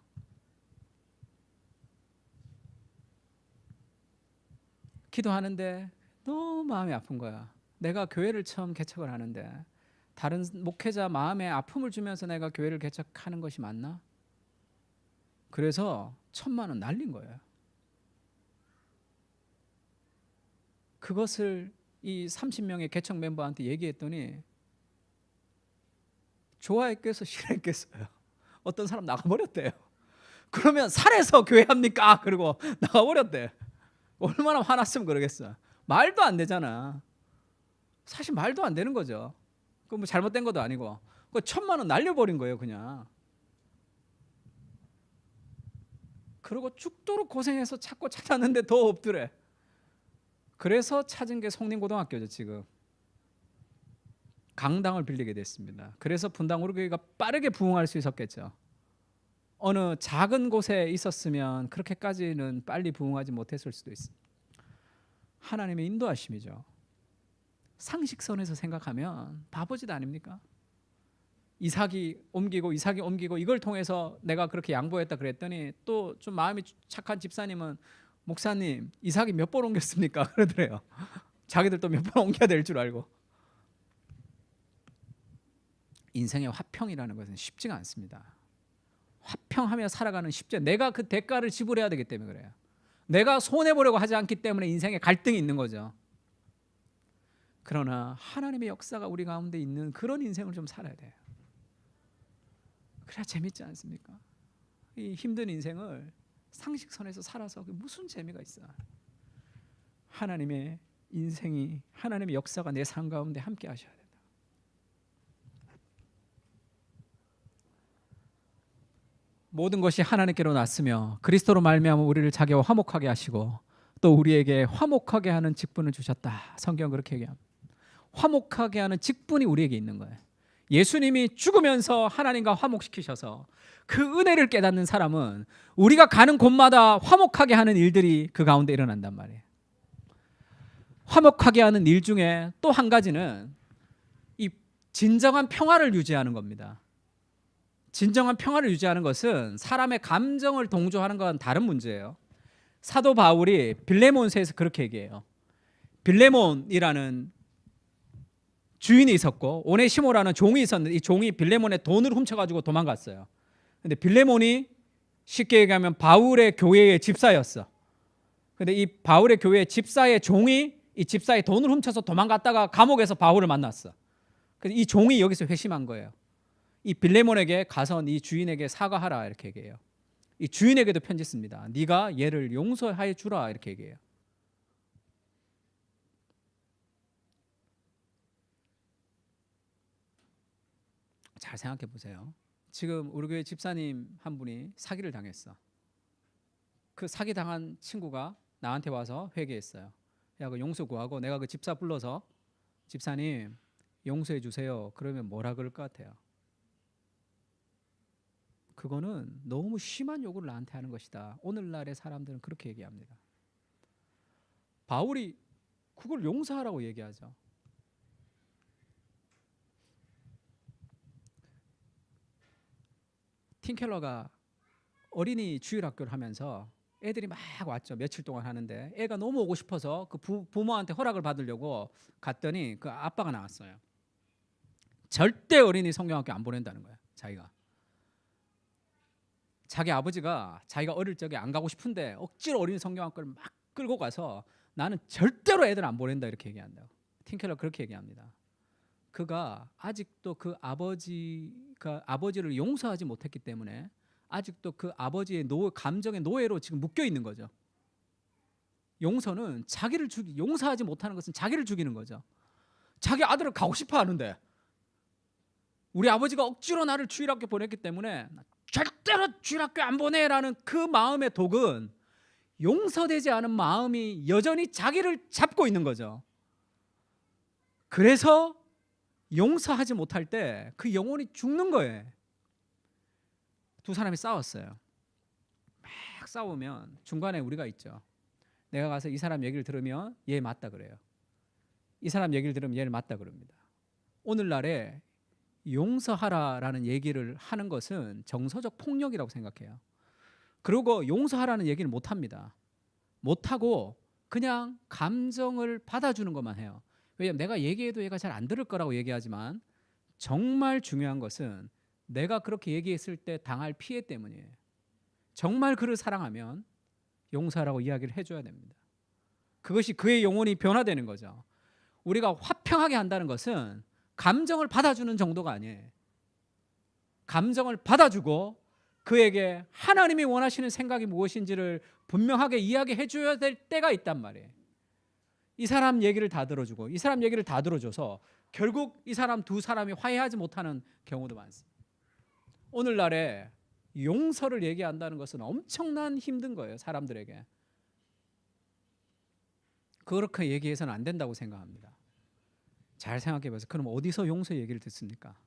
기도하는데 너무 마음이 아픈 거야. 내가 교회를 처음 개척을 하는데 다른 목회자 마음에 아픔을 주면서 내가 교회를 개척하는 것이 맞나? 그래서 1,000만 원 날린 거예요. 그것을 이 30명의 개척 멤버한테 얘기했더니 좋아했겠어 싫어했겠어요. 어떤 사람 나가버렸대요. 그러면 산에서 교회 합니까? 그리고 나가버렸대. 얼마나 화났으면 그러겠어. 말도 안 되잖아. 사실 말도 안 되는 거죠. 그 뭐 잘못된 것도 아니고. 그 1,000만 원 날려버린 거예요, 그냥. 그리고 죽도록 고생해서 찾고 찾았는데 더 없더래. 그래서 찾은 게 송림고등학교죠, 지금. 강당을 빌리게 됐습니다. 그래서 분당 우리교회가 빠르게 부흥할 수 있었겠죠. 어느 작은 곳에 있었으면 그렇게까지는 빨리 부흥하지 못했을 수도 있습니다. 하나님의 인도하심이죠. 상식선에서 생각하면 바보짓 아닙니까? 이삭이 옮기고 이걸 통해서 내가 그렇게 양보했다 그랬더니 또 좀 마음이 착한 집사님은 목사님 이삭이 몇 번 옮겼습니까? 그러더래요. 자기들도 몇 번 옮겨야 될 줄 알고. 인생의 화평이라는 것은 쉽지가 않습니다. 화평하며 살아가는 쉽지. 내가 그 대가를 지불해야 되기 때문에 그래요. 내가 손해보려고 하지 않기 때문에 인생에 갈등이 있는 거죠. 그러나 하나님의 역사가 우리 가운데 있는 그런 인생을 좀 살아야 돼요. 그래야 재밌지 않습니까? 이 힘든 인생을 상식선에서 살아서 무슨 재미가 있어. 하나님의 인생이 하나님의 역사가 내 삶 가운데 함께 하셔야 된다. 모든 것이 하나님께로 났으며 그리스도로 말미암아 우리를 자기와 화목하게 하시고 또 우리에게 화목하게 하는 직분을 주셨다. 성경 그렇게 얘기합니다. 화목하게 하는 직분이 우리에게 있는 거예요. 예수님이 죽으면서 하나님과 화목시키셔서 그 은혜를 깨닫는 사람은 우리가 가는 곳마다 화목하게 하는 일들이 그 가운데 일어난단 말이에요. 화목하게 하는 일 중에 또 한 가지는 이 진정한 평화를 유지하는 겁니다. 진정한 평화를 유지하는 것은 사람의 감정을 동조하는 건 다른 문제예요. 사도 바울이 빌레몬서에서 그렇게 얘기해요. 빌레몬이라는 주인이 있었고 오네시모라는 종이 있었는데 이 종이 빌레몬의 돈을 훔쳐가지고 도망갔어요. 근데 빌레몬이 쉽게 얘기하면 바울의 교회의 집사였어. 근데 이 바울의 교회의 집사의 종이 이 집사의 돈을 훔쳐서 도망갔다가 감옥에서 바울을 만났어. 그래서 이 종이 여기서 회심한 거예요. 이 빌레몬에게 가서 네 주인에게 사과하라 이렇게 얘기해요. 이 주인에게도 편지 씁니다. 네가 얘를 용서해 주라 이렇게 얘기해요. 잘 생각해 보세요. 지금 우리 교회 집사님 한 분이 사기를 당했어. 그 사기 당한 친구가 나한테 와서 회개했어요. 야, 그 용서 구하고 내가 그 집사 불러서 집사님 용서해 주세요. 그러면 뭐라 그럴 것 같아요? 그거는 너무 심한 요구를 나한테 하는 것이다. 오늘날의 사람들은 그렇게 얘기합니다. 바울이 그걸 용서하라고 얘기하죠. 팀켈러가 어린이 주일학교를 하면서 애들이 막 왔죠. 며칠 동안 하는데 애가 너무 오고 싶어서 그 부모한테 허락을 받으려고 갔더니 그 아빠가 나왔어요. 절대 어린이 성경학교 안 보낸다는 거야. 자기 아버지가 자기가 어릴 적에 안 가고 싶은데 억지로 어린이 성경학교를 막 끌고 가서 나는 절대로 애들 안 보낸다 이렇게 얘기한다고. 팀켈러 그렇게 얘기합니다. 그가 아직도 그 아버지를 용서하지 못했기 때문에 아직도 그 아버지의 감정의 노예로 지금 묶여 있는 거죠. 용서는 용서하지 못하는 것은 자기를 죽이는 거죠. 자기 아들을 가고 싶어 하는데 우리 아버지가 억지로 나를 주일학교 보냈기 때문에 절대로 주일학교 안 보내라는 그 마음의 독은 용서되지 않은 마음이 여전히 자기를 잡고 있는 거죠. 그래서 용서하지 못할 때 그 영혼이 죽는 거예요. 두 사람이 싸웠어요. 막 싸우면 중간에 우리가 있죠. 내가 가서 이 사람 얘기를 들으면 얘 맞다 그래요. 이 사람 얘기를 들으면 얘를 맞다 그럽니다. 오늘날에 용서하라라는 얘기를 하는 것은 정서적 폭력이라고 생각해요. 그리고 용서하라는 얘기를 못합니다. 못하고 그냥 감정을 받아주는 것만 해요. 왜냐하면 내가 얘기해도 얘가 잘 안 들을 거라고 얘기하지만 정말 중요한 것은 내가 그렇게 얘기했을 때 당할 피해 때문이에요. 정말 그를 사랑하면 용서하라고 이야기를 해줘야 됩니다. 그것이 그의 영혼이 변화되는 거죠. 우리가 화평하게 한다는 것은 감정을 받아주는 정도가 아니에요. 감정을 받아주고 그에게 하나님이 원하시는 생각이 무엇인지를 분명하게 이야기해 줘야 될 때가 있단 말이에요. 이 사람 얘기를 다 들어주고 이 사람 얘기를 다 들어줘서 결국 이 사람 두 사람이 화해하지 못하는 경우도 많습니다. 오늘날에 용서를 얘기한다는 것은 엄청난 힘든 거예요. 사람들에게. 그렇게 얘기해서는 안 된다고 생각합니다. 잘 생각해 보세요. 그럼 어디서 용서 얘기를 듣습니까?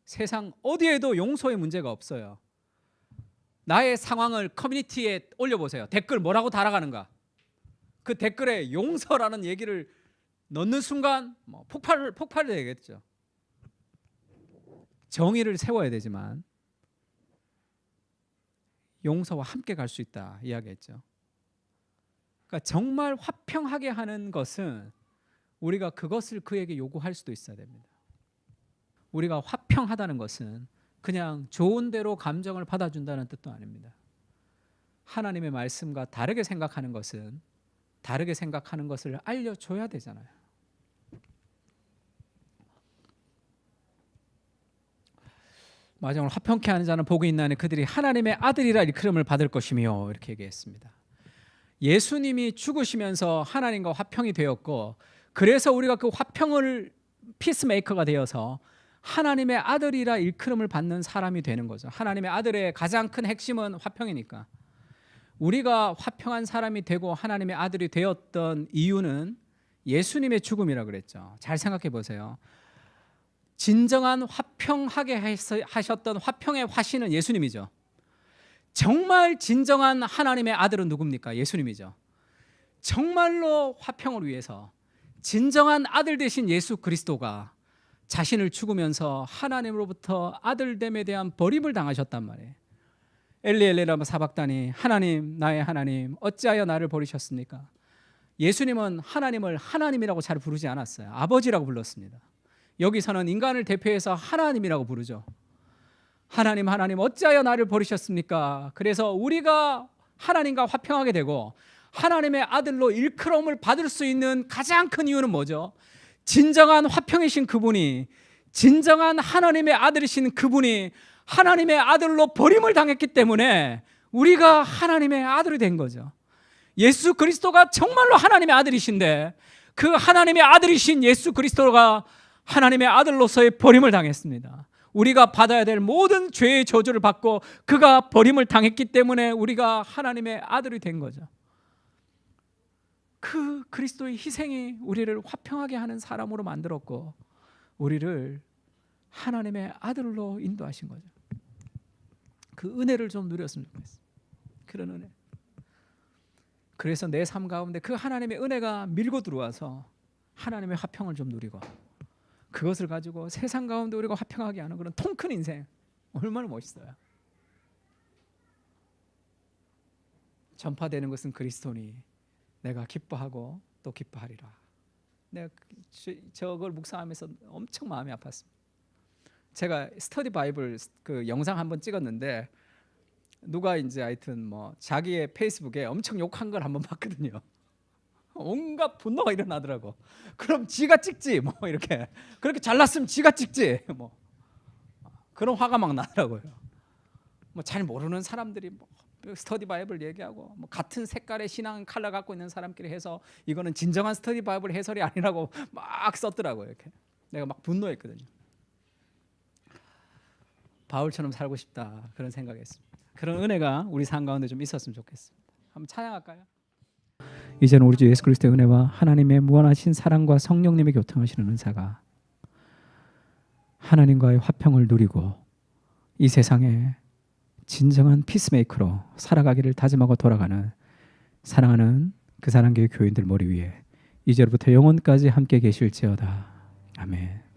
세상 어디에도 용서의 문제가 없어요. 나의 상황을 커뮤니티에 올려보세요. 댓글 뭐라고 달아가는가? 그 댓글에 용서라는 얘기를 넣는 순간 폭발이 되겠죠. 정의를 세워야 되지만 용서와 함께 갈 수 있다 이야기했죠. 그러니까 정말 화평하게 하는 것은 우리가 그것을 그에게 요구할 수도 있어야 됩니다. 우리가 화평하다는 것은 그냥 좋은 대로 감정을 받아준다는 뜻도 아닙니다. 하나님의 말씀과 다르게 생각하는 것은 다르게 생각하는 것을 알려줘야 되잖아요. 마지막으로 화평케 하는 자는 복이 있나니 그들이 하나님의 아들이라 일컬음을 받을 것이며 이렇게 얘기했습니다. 예수님이 죽으시면서 하나님과 화평이 되었고 그래서 우리가 그 화평을 피스메이커가 되어서 하나님의 아들이라 일컬음을 받는 사람이 되는 거죠. 하나님의 아들의 가장 큰 핵심은 화평이니까. 우리가 화평한 사람이 되고 하나님의 아들이 되었던 이유는 예수님의 죽음이라고 그랬죠. 잘 생각해 보세요. 진정한 화평하게 하셨던 화평의 화신은 예수님이죠. 정말 진정한 하나님의 아들은 누굽니까? 예수님이죠. 정말로 화평을 위해서 진정한 아들 되신 예수 그리스도가 자신을 죽으면서 하나님으로부터 아들됨에 대한 버림을 당하셨단 말이에요. 엘리 엘리 라마 사박다니 하나님 나의 하나님 어찌하여 나를 버리셨습니까? 예수님은 하나님을 하나님이라고 잘 부르지 않았어요. 아버지라고 불렀습니다. 여기서는 인간을 대표해서 하나님이라고 부르죠. 하나님 하나님 어찌하여 나를 버리셨습니까? 그래서 우리가 하나님과 화평하게 되고 하나님의 아들로 일컬음을 받을 수 있는 가장 큰 이유는 뭐죠? 진정한 화평이신 그분이 진정한 하나님의 아들이신 그분이 하나님의 아들로 버림을 당했기 때문에 우리가 하나님의 아들이 된 거죠. 예수 그리스도가 정말로 하나님의 아들이신데 그 하나님의 아들이신 예수 그리스도가 하나님의 아들로서의 버림을 당했습니다. 우리가 받아야 될 모든 죄의 저주를 받고 그가 버림을 당했기 때문에 우리가 하나님의 아들이 된 거죠. 그 그리스도의 희생이 우리를 화평하게 하는 사람으로 만들었고 우리를 하나님의 아들로 인도하신 거죠. 그 은혜를 좀 누렸으면 좋겠어요. 그런 은혜. 그래서 내 삶 가운데 그 하나님의 은혜가 밀고 들어와서 하나님의 화평을 좀 누리고 그것을 가지고 세상 가운데 우리가 화평하게 하는 그런 통 큰 인생 얼마나 멋있어요. 전파되는 것은 그리스도니 내가 기뻐하고 또 기뻐하리라. 내가 저걸 묵상하면서 엄청 마음이 아팠습니다. 제가 스터디 바이블 그 영상 한번 찍었는데 누가 이제 하여튼 뭐 자기의 페이스북에 엄청 욕한 걸 한번 봤거든요. 온갖 분노가 일어나더라고. 그럼 지가 찍지 뭐 이렇게 그렇게 잘났으면 지가 찍지 뭐 그런 화가 막 나더라고요. 뭐 잘 모르는 사람들이 뭐 스터디 바이블 얘기하고 뭐 같은 색깔의 신앙 컬러 갖고 있는 사람끼리 해서 이거는 진정한 스터디 바이블 해설이 아니라고 막 썼더라고요. 이렇게 내가 막 분노했거든요. 바울처럼 살고 싶다 그런 생각했습니다. 그런 은혜가 우리 삶 가운데 좀 있었으면 좋겠습니다. 한번 찬양할까요? 이제는 우리 주 예수 그리스도의 은혜와 하나님의 무한하신 사랑과 성령님의 교통하시는 은사가 하나님과의 화평을 누리고 이 세상에 진정한 피스메이커로 살아가기를 다짐하고 돌아가는 사랑하는 그 사랑교회 교인들 머리 위에 이제로부터 영원까지 함께 계실지어다. 아멘.